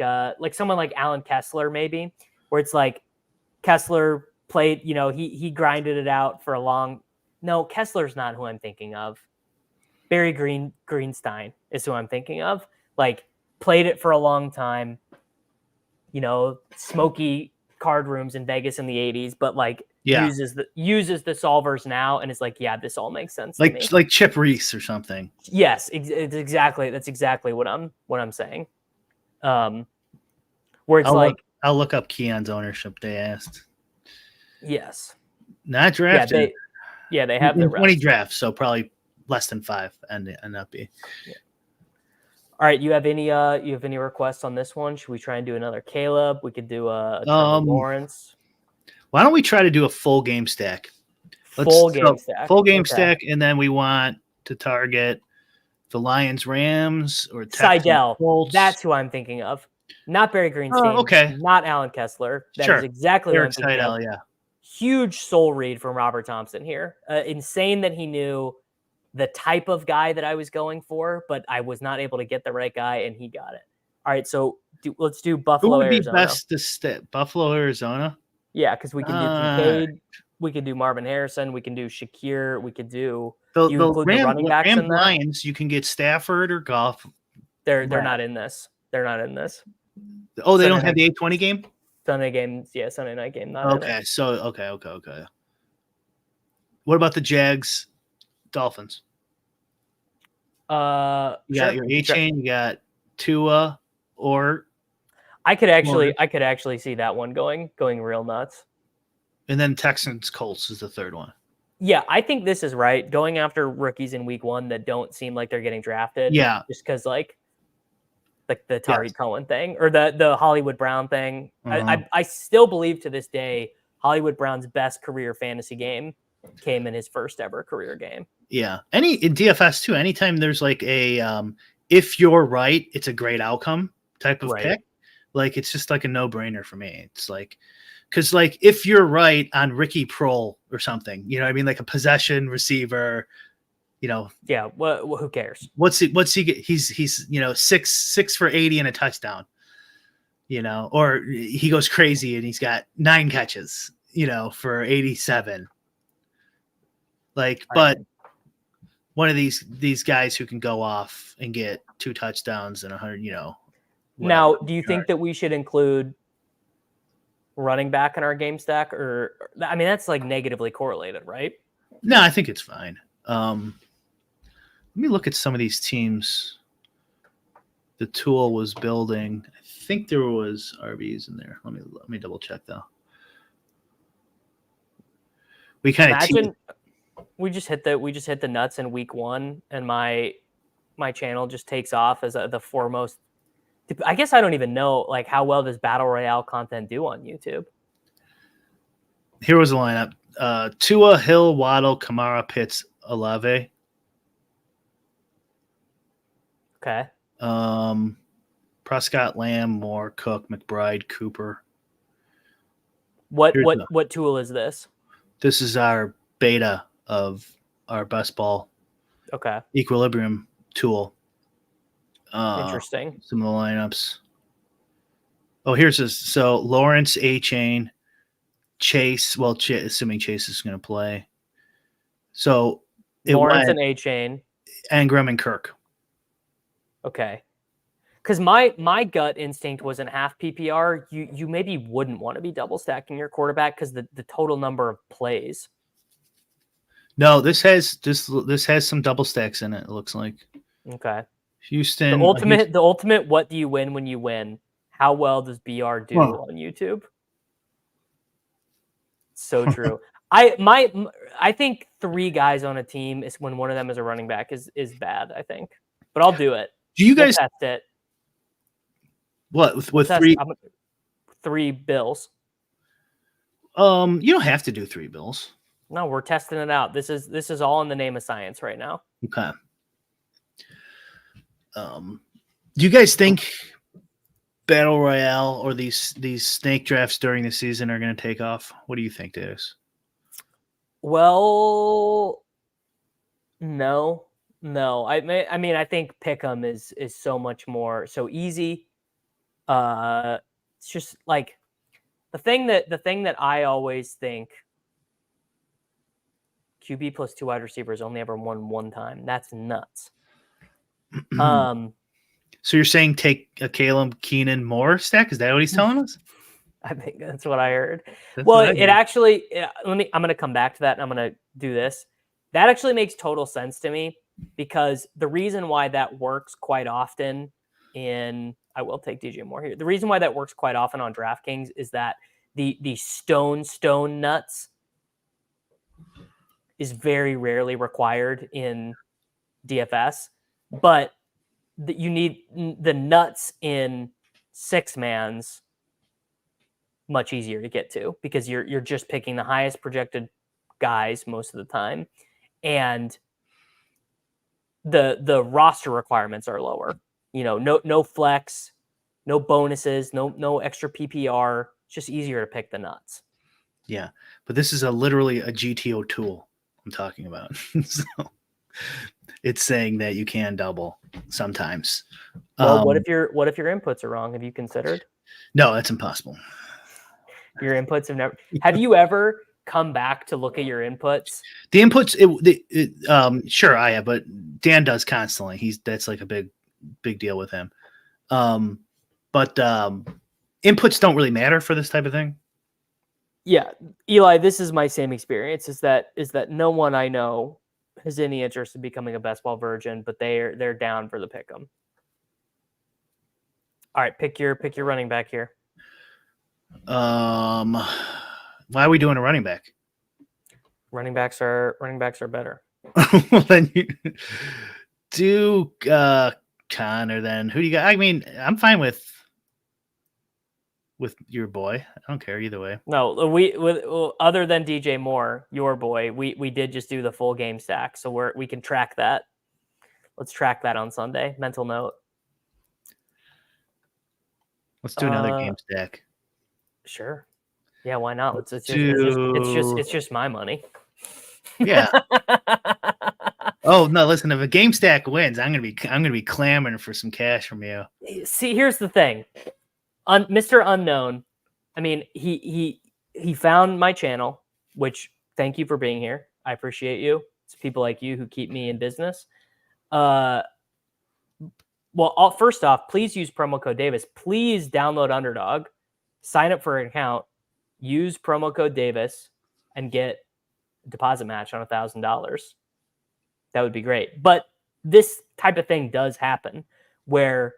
someone like Alan Kessler, maybe, where it's like Kessler played, you know, he grinded it out for a long. No, Kessler's not who I'm thinking of. Barry Greenstein is who I'm thinking of. Like played it for a long time, you know, smoky card rooms in Vegas in the 80s, but like uses the solvers now and is like, yeah, this all makes sense to me. Like Chip Reese or something. Yes, that's exactly what I'm saying. Where it's I'll look up Keon's ownership. They asked. Yes. Not drafted. They have the 20 drafts, so probably less than 5 and not be. Yeah. All right, you have any requests on this one? Should we try and do another Caleb? We could do a Trevor Lawrence. Why don't we try to do a full game stack? Full game stack, and then we want to target the Lions, Rams, or Ceedeel. Colts. That's who I'm thinking of. Not Barry Greenstein. Okay. Not Alan Kessler. That is exactly what I'm thinking of. Yeah. Huge soul read from Robert Thompson here. Insane that he knew the type of guy that I was going for, but I was not able to get the right guy, and he got it. All right, so let's do Buffalo, Who would be Arizona. best to step? Buffalo, Arizona? Yeah, because we can do Kincaid, we could do Marvin Harrison, we can do Shakir, we could do the running backs in there? Lions. You can get Stafford or Goff. They're not in this. They're not in this. Oh, they don't have the 8:20 game? Sunday games, yeah, Sunday night game. Not okay. What about the Jags, Dolphins? You got your A-chain. You got Tua, or I could actually see that one going real nuts. And then Texans, Colts is the third one. Yeah, I think this is right. Going after rookies in week 1 that don't seem like they're getting drafted. Yeah, just because like the Tariq Cohen thing or the Hollywood Brown thing. I still believe to this day Hollywood Brown's best career fantasy game came in his first ever career game. Yeah. In DFS too, anytime there's like a if you're right, it's a great outcome type of pick. Like it's just like a no-brainer for me. It's like because like if you're right on Ricky Prohl or something, you know what I mean, like a possession receiver, you know. Yeah, who cares? What's he get? He's you know, 6 for 80 and a touchdown. You know, or he goes crazy and he's got 9 catches, you know, for 87. Like, but one of these guys who can go off and get 2 touchdowns and 100, you know. Now, do you think that we should include running back in our game stack? Or, I mean, that's like negatively correlated, right? No, I think it's fine. Let me look at some of these teams the tool was building. I think there was RBs in there. Let me double check though. We kind of we just hit the nuts in week 1, and my channel just takes off as the foremost. I guess I don't even know like how well does Battle Royale content do on YouTube. Here was the lineup. Tua, Hill, Waddle, Kamara, Pitts, Olave. Okay. Prescott, Lamb, Moore, Cook, McBride, Cooper. What Here's what tool is this? This is our beta of our best ball Okay. equilibrium tool. Interesting. Some of the lineups. Oh, here's this. So Lawrence, A-Chain, Chase. Well, assuming Chase is going to play. So it Lawrence went and A-Chain. Engram and Kirk. Okay. Because my gut instinct was in half PPR, you maybe wouldn't want to be double stacking your quarterback because the total number of plays. No, this has some double stacks in it. It looks like. Okay. Houston. The ultimate. What do you win when you win? How well does BR do on YouTube? So true. I think 3 guys on a team is when one of them is a running back is bad. I think, but I'll do it. Do you guys test it? What with 3? 3 bills. You don't have to do 3 bills. No, we're testing it out. This is all in the name of science right now. Okay. Do you guys think Battle Royale or these snake drafts during the season are going to take off? What do you think, Davis? Well, no. I mean, I think Pick'em is so much more so easy. It's just like the thing that I always think. QB plus 2 wide receivers only ever won 1 time. That's nuts. So you're saying take a Caleb Keenan Moore stack? Is that what he's telling us? I think that's what I heard. That's well, what I it heard. actually I'm going to come back to that and I'm going to do this. That actually makes total sense to me because the reason why that works quite often I will take DJ Moore here. The reason why that works quite often on DraftKings is that the stone nuts is very rarely required in DFS, but you need the nuts in 6-mans much easier to get to because you're just picking the highest projected guys most of the time, and the roster requirements are lower. No flex, no bonuses, no extra PPR. It's just easier to pick the nuts. Yeah, but this is literally a GTO tool I'm talking about. So it's saying that you can double sometimes. Well, what if your inputs are wrong? Have you considered? No, that's impossible. Your inputs have never. Have you ever come back to look at your inputs? The inputs, sure I have, but Dan does constantly. That's like a big deal with him. But inputs don't really matter for this type of thing. Yeah, Eli, this is my same experience. Is that no one I know has any interest in becoming a best ball virgin, but they're down for the pick'em. All right, pick your running back here. Why are we doing a running back? Running backs are better. Well, then you do Connor. Then who do you got? I mean, I'm fine with your boy. I don't care either way. No, other than DJ Moore, your boy, we did just do the full game stack, so we can track that. Let's track that on Sunday. Mental note. Let's do another game stack. Sure. Yeah, why not? It's just my money. Yeah. Oh no! Listen, if a game stack wins, I'm gonna be clamoring for some cash from you. See, here's the thing, Mr. Unknown. I mean, he found my channel, which thank you for being here. I appreciate you. It's people like you who keep me in business. Well, first off, please use promo code Davis. Please download Underdog, sign up for an account, use promo code Davis, and get a deposit match on $1,000. That would be great. But this type of thing does happen where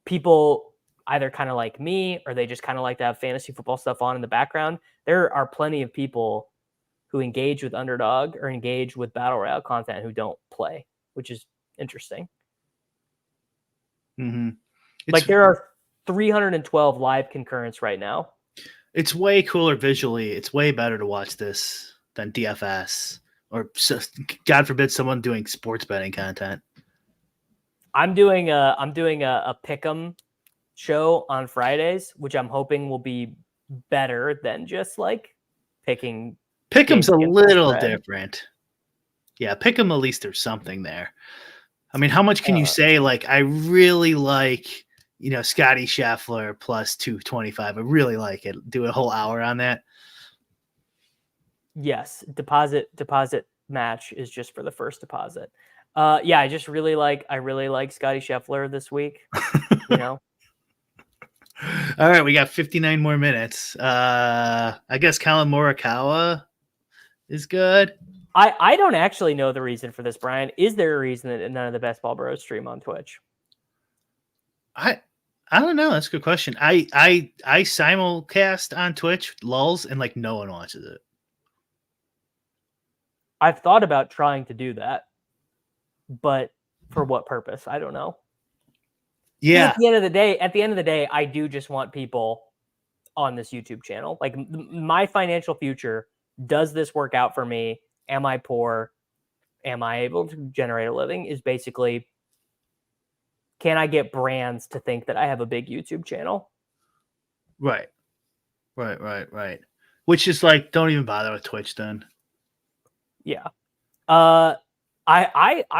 people either kind of like me or they just kind of like to have fantasy football stuff on in the background. There are plenty of people who engage with Underdog or engage with Battle Royale content who don't play, which is interesting. Mm-hmm. Like there are 312 live concurrents right now. It's way cooler visually. It's way better to watch this than DFS or God forbid someone doing sports betting content. I'm doing a pick'em show on Fridays, which I'm hoping will be better than just like picking. Pick'em's a against the little spread. different. Yeah, Pick'em, at least there's something there. I mean, how much can you say? Like, I really like, Scotty Scheffler plus 225. I really like it. Do a whole hour on that. Yes, deposit match is just for the first deposit. Yeah, I really like Scotty Scheffler this week. All right, we got 59 more minutes. I guess Colin Morikawa is good. I don't actually know the reason for this, Brian. Is there a reason that none of the Best Ball Bros stream on Twitch? I don't know. That's a good question. I simulcast on Twitch, lulls, and like no one watches it. I've thought about trying to do that, but for what purpose? I don't know. Yeah. At the end of the day, I do just want people on this YouTube channel. Like my financial future, does this work out for me? Am I poor? Am I able to generate a living? Is basically, can I get brands to think that I have a big YouTube channel? Right. Which is like, don't even bother with Twitch then. Yeah. I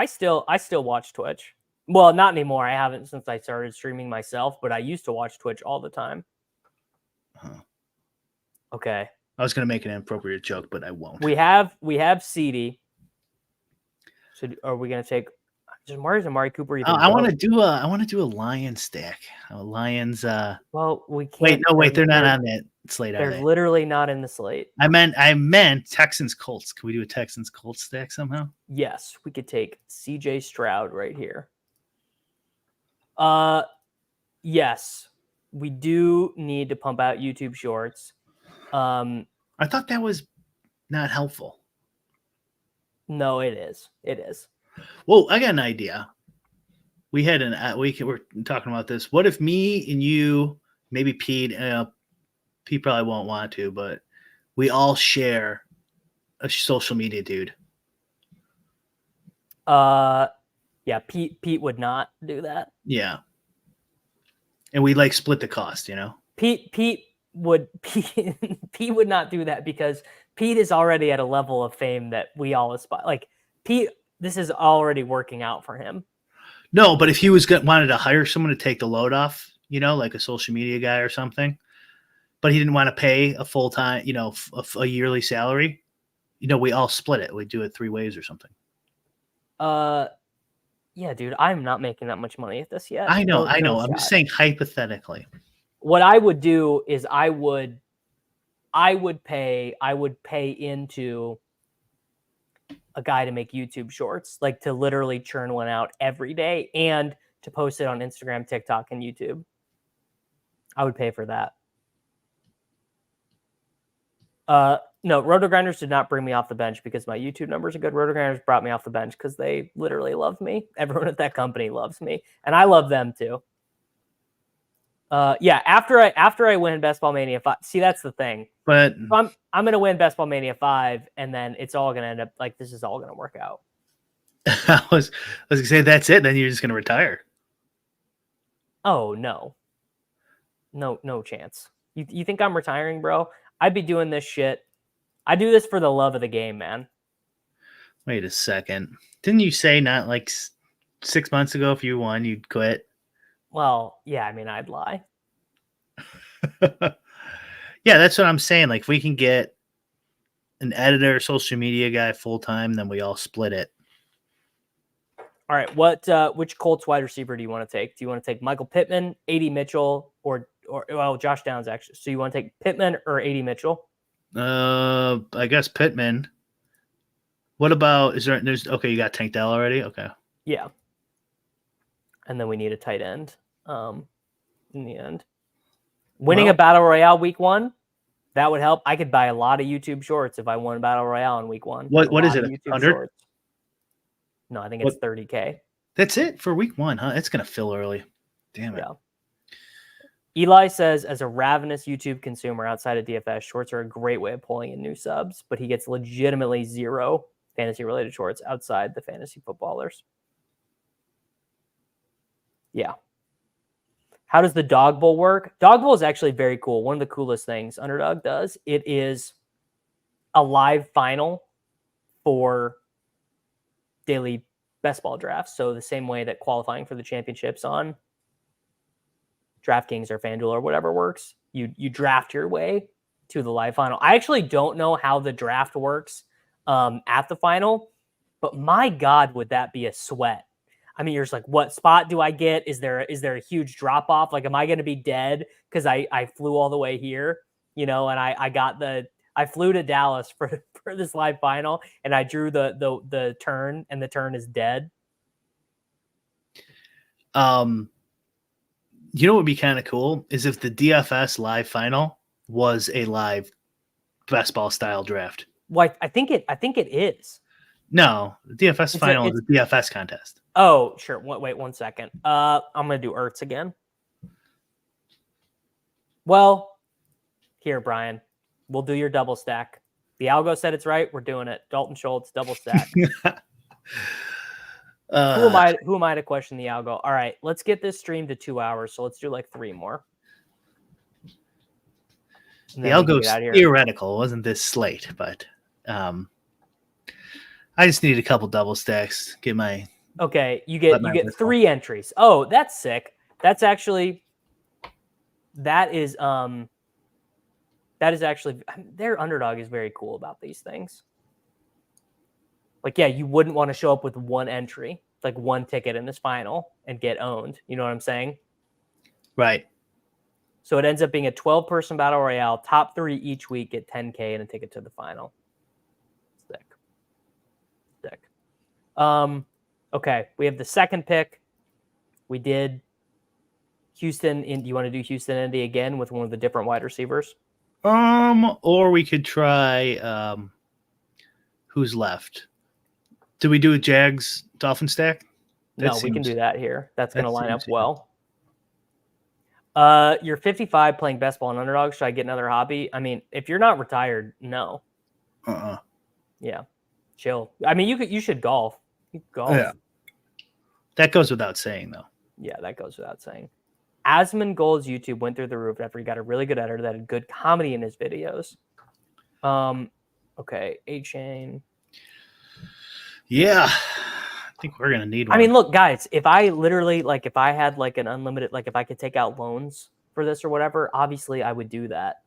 still watch Twitch. Well, not anymore. I haven't since I started streaming myself, but I used to watch Twitch all the time. Huh. Okay. I was going to make an inappropriate joke, but I won't. We have ceedeel. So are we going to take where's Amari Cooper even? I want to do a lion stack. Lions. Well, we can't. Wait, they're not on that slate. They're literally not in the slate. I meant Texans Colts. Can we do a Texans Colts stack somehow? Yes, we could take CJ Stroud right here. Yes, we do need to pump out YouTube Shorts. I thought that was not helpful. No, it is. It is. Well, I got an idea. We were talking about this. What if me and you, maybe Pete, Pete probably won't want to, but we all share a social media dude? Yeah, Pete would not do that. Yeah. And we like split the cost, Pete would not do that because Pete is already at a level of fame that we all aspire. Like Pete, this is already working out for him. No, but if he wanted to hire someone to take the load off, like a social media guy or something, but he didn't want to pay a full-time, a yearly salary, we all split it. We do it 3 ways or something. Yeah, dude, I'm not making that much money at this yet. I know. No I'm just saying hypothetically. What I would do is I would pay into a guy to make YouTube shorts, like to literally churn one out every day and to post it on Instagram, TikTok, and YouTube. I would pay for that. No, Roto-Grinders did not bring me off the bench because my YouTube numbers are good. Roto-Grinders brought me off the bench because they literally love me. Everyone at that company loves me, and I love them too. Yeah, after I win Best Ball Mania 5, see, that's the thing. But so I'm gonna win Best Ball Mania 5, and then it's all gonna end up like this is all gonna work out. I was gonna say that's it. Then you're just gonna retire. Oh no chance. You think I'm retiring, bro? I'd be doing this shit. I do this for the love of the game, man. Wait a second. Didn't you say not like 6 months ago if you won, you'd quit? Well, yeah, I mean, I'd lie. Yeah, that's what I'm saying. Like, if we can get an editor, social media guy full-time, then we all split it. All right, which Colts wide receiver do you want to take? Do you want to take Michael Pittman, A.D. Mitchell, or Josh Downs, actually? So you want to take Pittman or A.D. Mitchell? I guess Pittman. What about okay, you got Tank Dell already? Okay. Yeah. And then we need a tight end in the end. Winning a Battle Royale week 1, that would help. I could buy a lot of YouTube shorts if I won Battle Royale in week 1. What is it, 100? No, I think it's 30K. That's it for week 1, huh? It's going to fill early. Damn it. Eli says, as a ravenous YouTube consumer outside of DFS, shorts are a great way of pulling in new subs, but he gets legitimately 0 fantasy-related shorts outside the fantasy footballers. Yeah. How does the Dog Bowl work? Dog Bowl is actually very cool. One of the coolest things Underdog does. It is a live final for daily best ball drafts. So the same way that qualifying for the championships on DraftKings or FanDuel or whatever works, you draft your way to the live final. I actually don't know how the draft works at the final, but my God, would that be a sweat? I mean, you're just like, what spot do I get? Is there a huge drop off? Like, am I going to be dead because I flew all the way here, and I flew to Dallas for this live final and I drew the turn and the turn is dead. You know what would be kind of cool is if the DFS live final was a live best ball style draft. Well, I think it is. No, the DFS final is a DFS contest. Oh, sure. Wait 1 second. I'm gonna do Ertz again. Well, here, Brian, we'll do your double stack. The algo said it's right. We're doing it. Dalton Schultz double stack. Who am I to question the algo? All right, let's get this stream to 2 hours. So let's do like 3 more. The algo's theoretical. It wasn't this slate, but I just need a couple double stacks. Get my you get 3 entries. Oh, that's sick. That's actually that is actually their Underdog is very cool about these things. Like, yeah, you wouldn't want to show up with 1 entry, like 1 ticket in this final and get owned. You know what I'm saying? Right. So it ends up being a 12-person battle royale. Top 3 each week get 10K and a ticket to the final. Sick. Okay, we have the second pick. We did Houston. Do you want to do Houston Indy again with one of the different wide receivers? Or we could try who's left. Do we do a Jags Dolphin stack? No, we can do that here. That's going to line up well. You're 55 playing best ball and Underdog. Should I get another hobby? I mean, if you're not retired, no. Yeah, chill. I mean, you should golf. You golf. Yeah. That goes without saying, though. Yeah, that goes without saying. Asmon Gold's YouTube went through the roof after he got a really good editor that had good comedy in his videos. Okay, A-Chain. Yeah, I think we're gonna need one. I mean, look, guys, if I had like an unlimited, like if I could take out loans for this or whatever, obviously I would do that.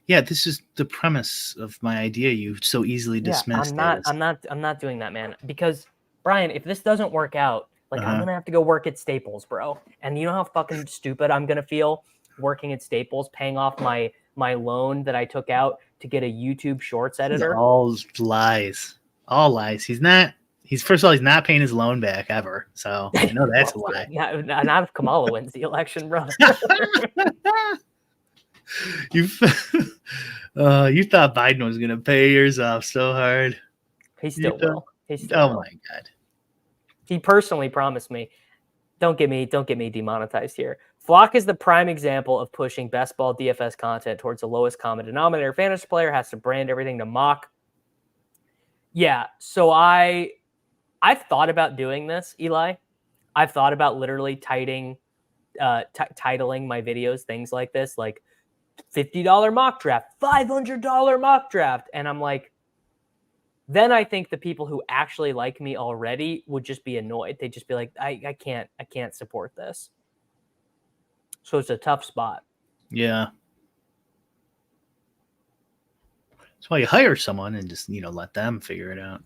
Yeah, this is the premise of my idea. You so easily dismissed. I'm not doing that, man. Because Brian, if this doesn't work out, like I'm gonna have to go work at Staples, bro. And you know how fucking stupid I'm gonna feel working at Staples, paying off my loan that I took out to get a YouTube Shorts editor. All lies. All lies. He's first of all, he's not paying his loan back ever. So I know that's a lie. Not if Kamala wins the election, bro. You thought Biden was gonna pay yours off so hard. He still will. Oh my God. He personally promised me. Don't get me demonetized here. Flock is the prime example of pushing best ball DFS content towards the lowest common denominator. Fantasy player has to brand everything to mock. Yeah, so I've thought about doing this, Eli. I've thought about literally titling my videos things like this, like $50 mock draft, $500 mock draft, and I'm like, then I think the people who actually like me already would just be annoyed. They'd just be like, I can't support this. So it's a tough spot. Yeah. That's why you hire someone and just, let them figure it out.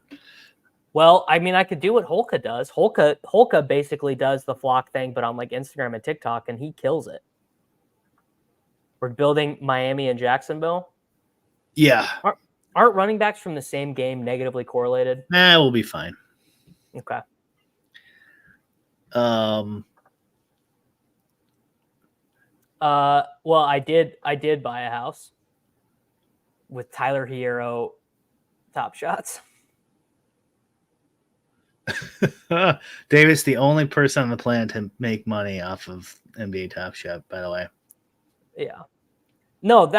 Well, I mean, I could do what Holka does. Holka basically does the Flock thing, but on like Instagram and TikTok, and he kills it. We're building Miami and Jacksonville. Yeah. Aren't running backs from the same game negatively correlated? Nah, we'll be fine. Okay. Well, I did buy a house with Tyler Hierro top shots. Davis, the only person on the planet to make money off of NBA Top Shot, by the way. Yeah. No,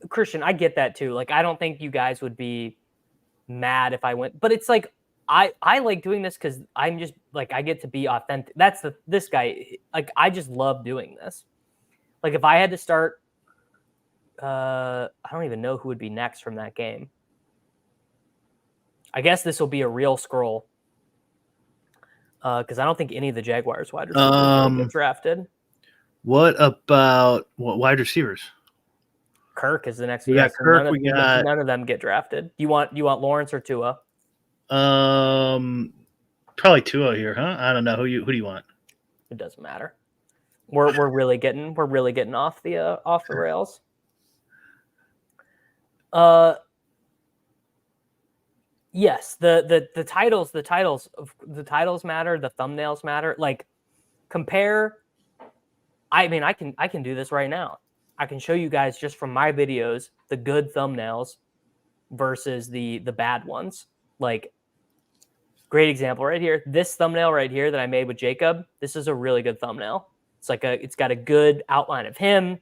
Christian, I get that too. Like, I don't think you guys would be mad if I went, but it's like I like doing this because I'm just like I get to be authentic. That's this guy. Like, I just love doing this. Like, if I had to start, I don't even know who would be next from that game. I guess this will be a real scroll because I don't think any of the Jaguars wide receivers really get drafted. What about wide receivers? Kirk is the next. We got Kirk. None of them get drafted. You want Lawrence or Tua? Probably Tua here, huh? I don't know. Who do you want? It doesn't matter. We're really getting off the rails. Yes, the titles matter. The thumbnails matter. Like, compare. I mean, I can do this right now. I can show you guys just from my videos the good thumbnails versus the bad ones. Like, great example right here. This thumbnail right here that I made with Jacob. This is a really good thumbnail. It's got a good outline of him.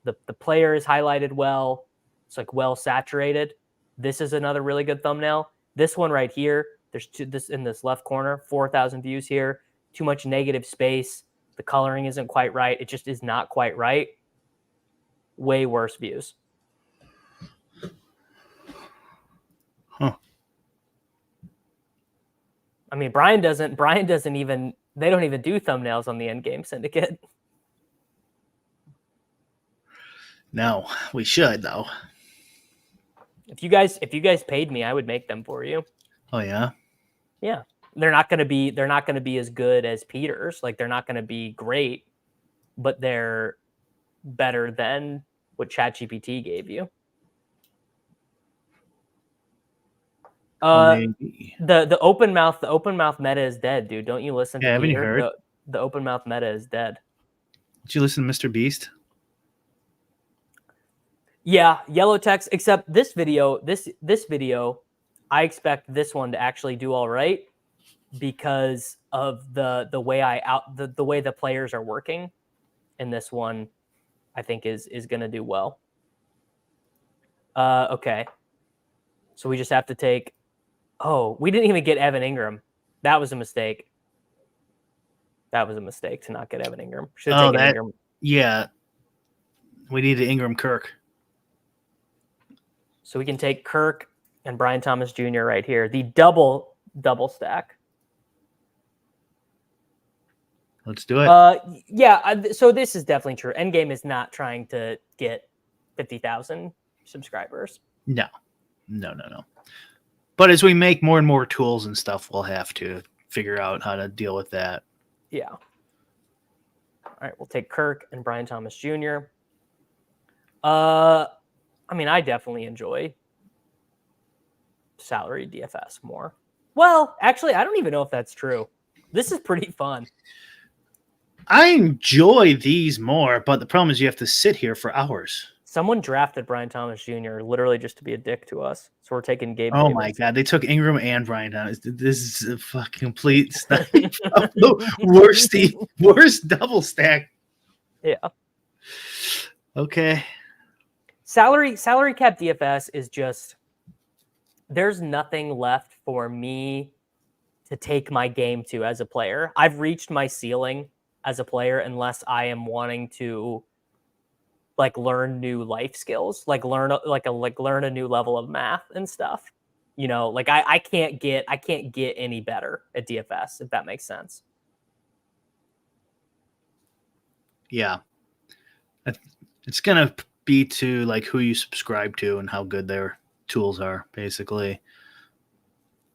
The player is highlighted well. It's like well saturated. This is another really good thumbnail. This one right here, this in this left corner, 4,000 views here. Too much negative space. The coloring isn't quite right. It just is not quite right. Way worse views. Huh. I mean, Brian doesn't even, they don't even do thumbnails on the Endgame Syndicate. No, we should though. If you guys paid me, I would make them for you. Oh yeah. Yeah. They're not going to be as good as Peter's. Like, they're not going to be great, but they're better than what ChatGPT gave you. The open mouth meta is dead, dude. Don't you listen to Haven't Peter? you heard? The open mouth meta is dead. Did you listen to Mr. Beast? Yeah, yellow text. Except this video, I expect this one to actually do all right because of the way the way the players are working. And this one, I think is going to do well. Okay, so we just have to take. Oh, we didn't even get Evan Ingram. That was a mistake. That was a mistake to not get Evan Ingram. Should have taken Ingram. Yeah. We need the Ingram Kirk. So we can take Kirk and Brian Thomas Jr. right here. The double stack. Let's do it. Yeah, so this is definitely true. Endgame is not trying to get 50,000 subscribers. No. But as we make more and more tools and stuff, we'll have to figure out how to deal with that. Yeah. All right, we'll take Kirk and Brian Thomas Jr. I mean, I definitely enjoy salary DFS more. Well, actually, I don't even know if that's true. This is pretty fun. I enjoy these more, but the problem is you have to sit here for hours. Someone drafted Brian Thomas Jr. literally just to be a dick to us. So we're taking Gabe Oh Davis. my God. They took Ingram and Brian Thomas. This is a fucking complete worst double stack. Yeah. Okay. Salary cap DFS is just, there's nothing left for me to take my game to as a player. I've reached my ceiling as a player unless I am wanting to like learn new life skills, like learn a new level of math and stuff. You know, like I can't get any better at DFS, if that makes sense. Yeah. It's going to be to like who you subscribe to and how good their tools are, basically.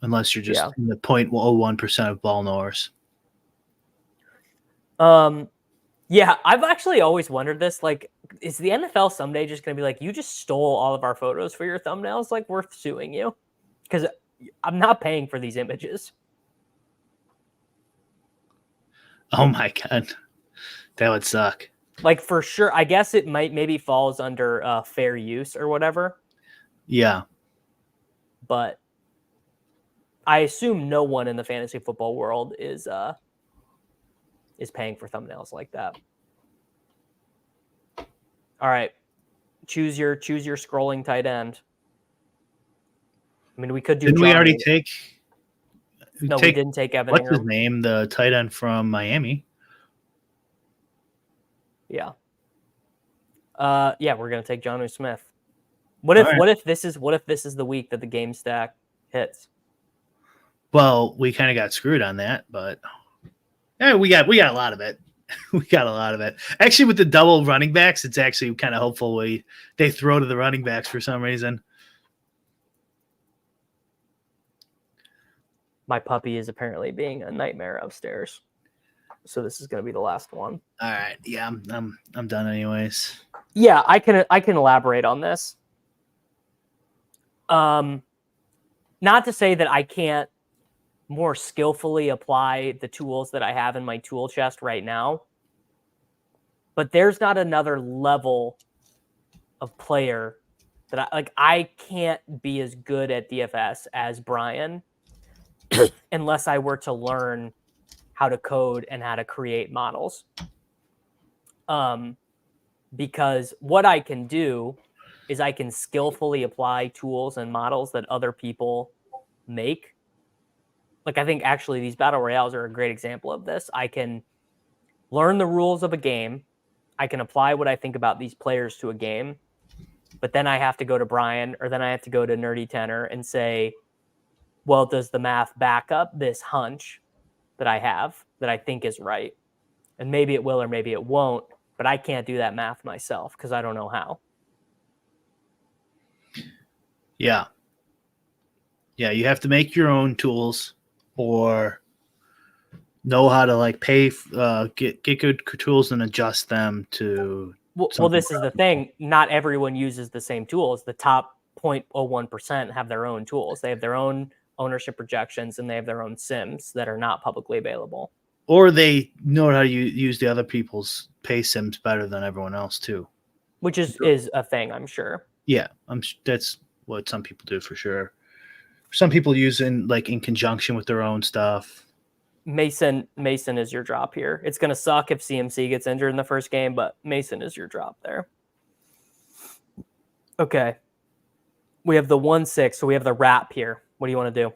Unless you're just in the 0.01% of ball knowers. Yeah, I've actually always wondered this. Like, is the NFL someday just going to be like, you just stole all of our photos for your thumbnails? Like, we're suing you. Because I'm not paying for these images. Oh my God. That would suck. Like, for sure. I guess it maybe falls under fair use or whatever. Yeah. But I assume no one in the fantasy football world is paying for thumbnails like that. All right. Choose your scrolling tight end. I mean, we could do. Didn't we already Johnny. take? No, we didn't take Evan What's his Ingram. name? The tight end from Miami. Yeah. Yeah, we're gonna take Jonnu Smith. What if this is the week that the game stack hits? Well, we kind of got screwed on that, but we got a lot of it. We got a lot of it. Actually, with the double running backs, it's actually kind of hopeful they throw to the running backs for some reason. My puppy is apparently being a nightmare upstairs, so this is going to be the last one. All right, yeah, I'm done anyways. Yeah, I can elaborate on this. Not to say that I can't more skillfully apply the tools that I have in my tool chest right now, but there's not another level of player that I can't be as good at DFS as Brian unless I were to learn how to code and how to create models. Because what I can do is I can skillfully apply tools and models that other people make. Like, I think actually these battle royales are a great example of this. I can learn the rules of a game. I can apply what I think about these players to a game. But then I have to go to Brian, or then I have to go to Nerdy Tenor and say, well, does the math back up this hunch that I have that I think is right? And maybe it will or maybe it won't, but I can't do that math myself because I don't know how. Yeah. Yeah, you have to make your own tools or know how to pay, get good tools and adjust them to. Well, this is the thing. Not everyone uses the same tools. The top 0.01% have their own tools. They have their own ownership projections and they have their own sims that are not publicly available. Or they know how to use the other people's pay sims better than everyone else too. Which is a thing, I'm sure. Yeah, that's what some people do for sure. Some people use in conjunction with their own stuff. Mason is your drop here. It's going to suck if CMC gets injured in the first game, but Mason is your drop there. Okay. We have the 1-6, so we have the wrap here. What do you want to do?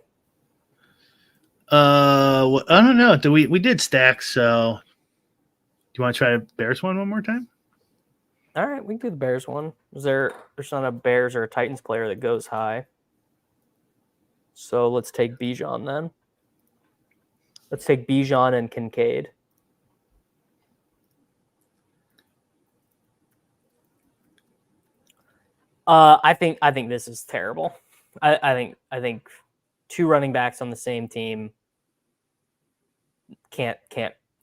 I don't know. We did stack, so do you want to try Bears one more time? All right, we can do the Bears one. There's not a Bears or a Titans player that goes high. So let's take Bijan then. Let's take Bijan and Kincaid. I think this is terrible. I think two running backs on the same team can't.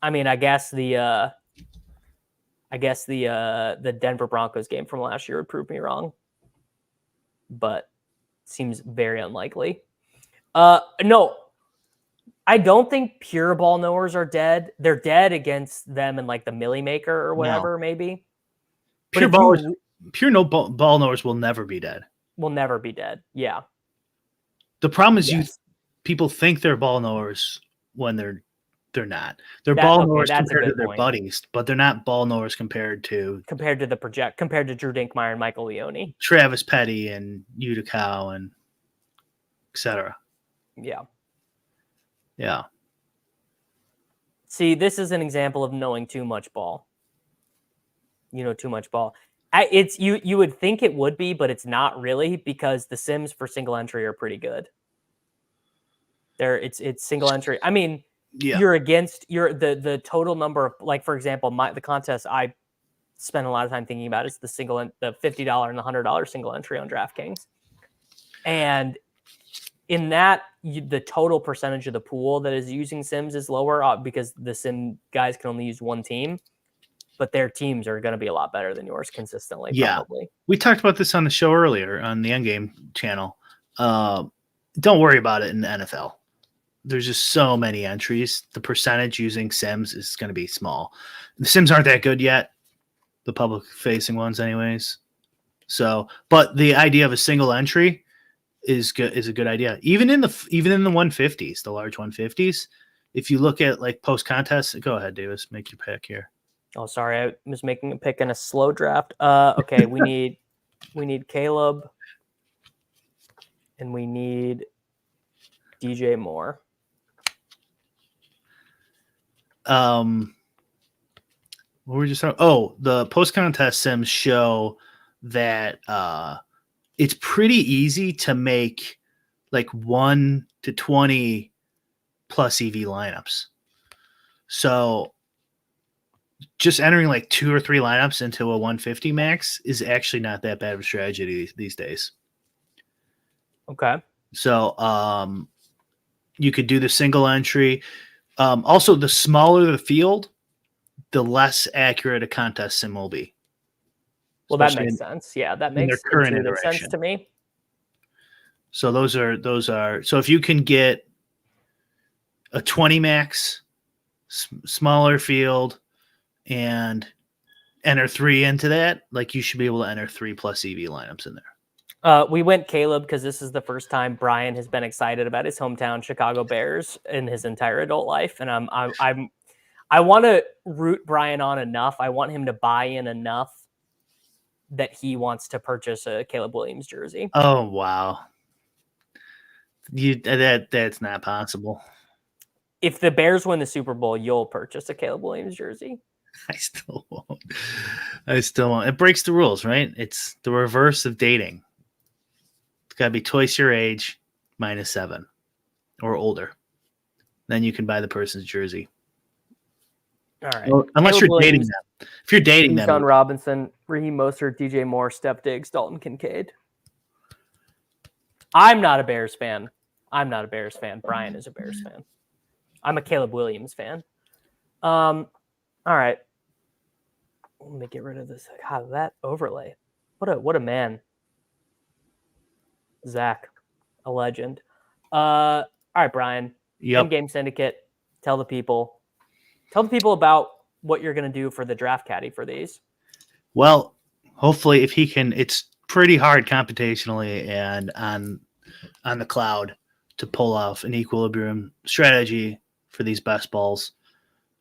I mean, I guess the Denver Broncos game from last year would prove me wrong, but seems very unlikely. No, I don't think pure ball knowers are dead. They're dead against them in the Millie Maker or whatever, maybe. Pure ball knowers will never be dead. Will never be dead. Yeah. The problem is people think they're ball knowers when they're not. They're ball knowers compared to their buddies, but they're not ball knowers compared to Drew Dinkmeyer and Michael Leone, Travis Petty and Utica and etc. Yeah. Yeah. See, this is an example of knowing too much ball. You know too much ball. It's you would think it would be, but it's not really because the sims for single entry are pretty good. It's single entry. I mean, you're against the total number of for example, the contest I spend a lot of time thinking about is the $50 and the $100 single entry on DraftKings, and in that the total percentage of the pool that is using sims is lower because the sim guys can only use one team. But their teams are going to be a lot better than yours consistently. Yeah. Probably. We talked about this on the show earlier on the Endgame channel. Don't worry about it in the NFL. There's just so many entries. The percentage using sims is going to be small. The sims aren't that good yet. The public facing ones anyways. So, but the idea of a single entry is a good idea. Even in the 150s, the large 150s, if you look at post contests, go ahead, Davis, make your pick here. Oh, sorry, I was making a pick in a slow draft. Okay, we need Caleb, and we need DJ Moore. What were we just talking? Oh, the post contest sims show that it's pretty easy to make like 1 to 20 plus EV lineups. So just entering like 2 or 3 lineups into a 150 max is actually not that bad of a strategy these days. Okay. So you could do the single entry. Also, the smaller the field, the less accurate a contest sim will be. Well, that Especially makes sense. Yeah, that in their makes current intuitive sense iteration. to me. So those are so if you can get a 20 max, smaller field, and enter 3 into that, like you should be able to enter 3 plus EV lineups in there. We went Caleb because this is the first time Brian has been excited about his hometown Chicago Bears in his entire adult life, and I want to root Brian on enough. I want him to buy in enough that he wants to purchase a Caleb Williams jersey. Oh wow, that's not possible. If the Bears win the Super Bowl, you'll purchase a Caleb Williams jersey. I still won't. It breaks the rules, right? It's the reverse of dating. It's got to be twice your age, -7, or older. Then you can buy the person's jersey. All right. Well, unless Caleb you're dating Williams, them. If you're dating them, John Robinson, Raheem Mostert, DJ Moore, Steph Diggs, Dalton Kincaid. I'm not a Bears fan. Brian is a Bears fan. I'm a Caleb Williams fan. All right. Let me get rid of this. God, that overlay. What a man. Zach, a legend. All right, Brian. Yep. Game Syndicate. Tell the people about what you're going to do for the draft caddy for these. Well, hopefully, if he can, it's pretty hard computationally and on the cloud to pull off an equilibrium strategy for these best balls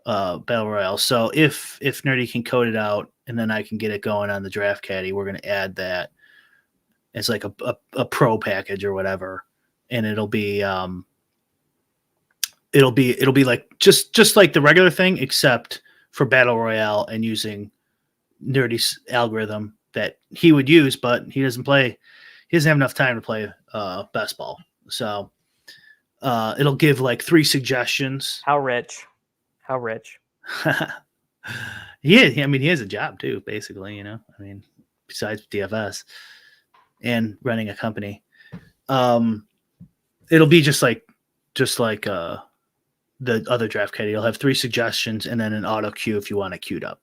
battle royale. So if Nerdy can code it out and then I can get it going on the draft caddy, we're going to add that as like a pro package or whatever, and it'll be like just like the regular thing, except for battle royale and using Nerdy's algorithm that he would use, but he doesn't have enough time to play best ball. So it'll give like 3 suggestions. How rich? Yeah, I mean, he has a job too, basically, I mean, besides DFS and running a company. It'll be just like the other draft caddy. You'll have 3 suggestions and then an auto queue if you want it queued up.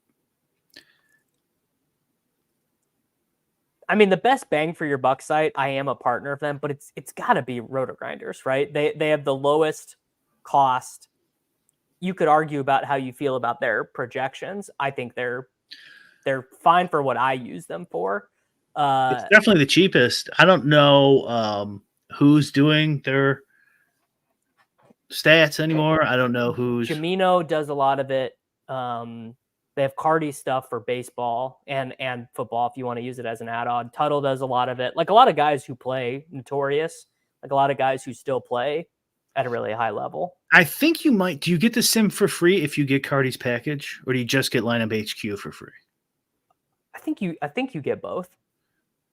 I mean, the best bang for your buck site, I am a partner of them, but it's got to be Roto Grinders, right? They have the lowest cost. You could argue about how you feel about their projections. I think they're fine for what I use them for. It's definitely the cheapest. I don't know who's doing their stats anymore. I don't know who's. Jamino does a lot of it. They have Cardi stuff for baseball and football if you want to use it as an add-on. Tuttle does a lot of it. Like a lot of guys who play Notorious, like a lot of guys who still play at a really high level. I think you might. Do you get the sim for free if you get Cardi's package, or do you just get Lineup HQ for free? I think you get both.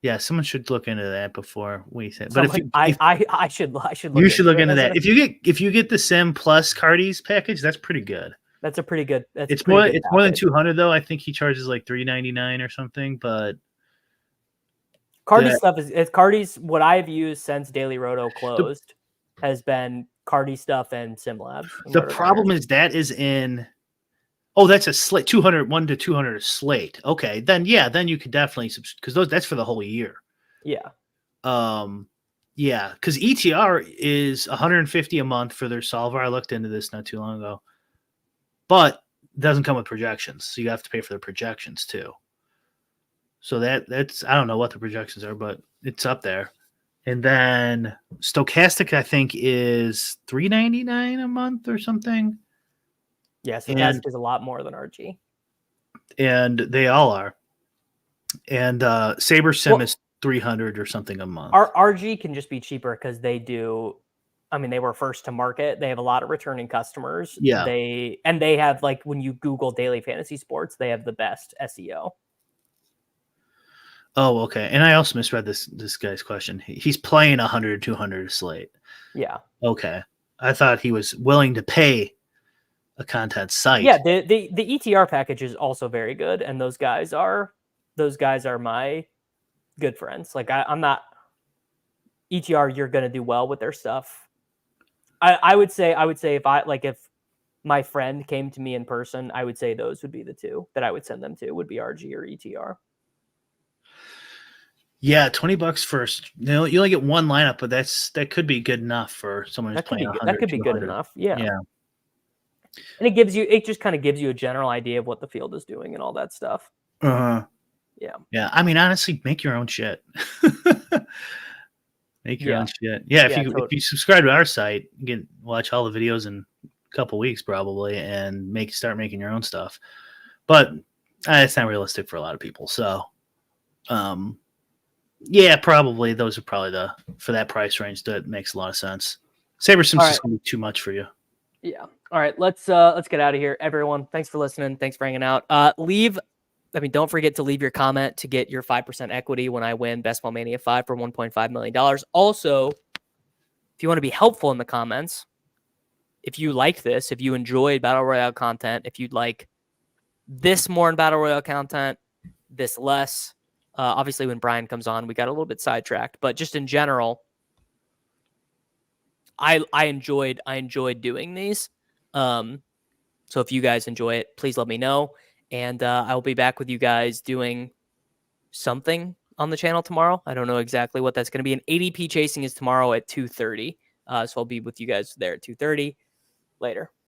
Yeah, someone should look into that before we say. But I should look. You should look into that. If you get the sim plus Cardi's package, that's pretty good. That's a pretty good. It's more than 200 though. I think he charges like $399 or something. But Cardi stuff is Cardi's. What I've used since Daily Roto closed has been Cardi stuff and SimLabs. The problem is that is in. Oh, that's a slate. 201 to 200 a slate. Okay, then you could definitely because that's for the whole year. Yeah. Yeah, because ETR is 150 a month for their solver. I looked into this not too long ago. But it doesn't come with projections, so you have to pay for the projections too. So that's I don't know what the projections are, but it's up there. And then Stochastic, I think, is $399 a month or something. Yeah, Stochastic is a lot more than RG. and they all are. And Saber Sim Well- is 300 or something a month. RG can just be cheaper because they do. I mean, they were first to market. They have a lot of returning customers. Yeah. They have, like, when you Google daily fantasy sports, they have the best SEO. Oh, okay. And I also misread this guy's question. He's playing 100, 200 a slate. Yeah. Okay. I thought he was willing to pay a content site. Yeah, the ETR package is also very good, and those guys are my good friends. Like, I'm not ETR. You're gonna do well with their stuff. I would say if my friend came to me in person, I would say those would be the two that I would send them to, would be RG or ETR. Yeah, $20 first. You only get one lineup, but that could be good enough for someone who's playing 100. That could be good 200. enough. Yeah. Yeah. And it just kind of gives you a general idea of what the field is doing and all that stuff. Uh-huh. Yeah. Yeah. I mean, honestly, make your own shit. Make your own shit. Yeah, if you subscribe to our site, you can watch all the videos in a couple weeks probably, and start making your own stuff. But it's not realistic for a lot of people. So, yeah, probably those are probably for that price range that makes a lot of sense. Saber Sim's just gonna be too much for you. Yeah. All right, let's get out of here, everyone. Thanks for listening. Thanks for hanging out. Don't forget to leave your comment to get your 5% equity when I win Best Ball Mania 5 for $1.5 million. Also, if you want to be helpful in the comments, if you like this, if you enjoyed Battle Royale content, if you'd like this more in Battle Royale content, this less. Obviously, when Brian comes on, we got a little bit sidetracked, but just in general, I enjoyed doing these. So if you guys enjoy it, please let me know. And I will be back with you guys doing something on the channel tomorrow. I don't know exactly what that's going to be. An ADP chasing is tomorrow at 2:30. So I'll be with you guys there at 2:30. Later.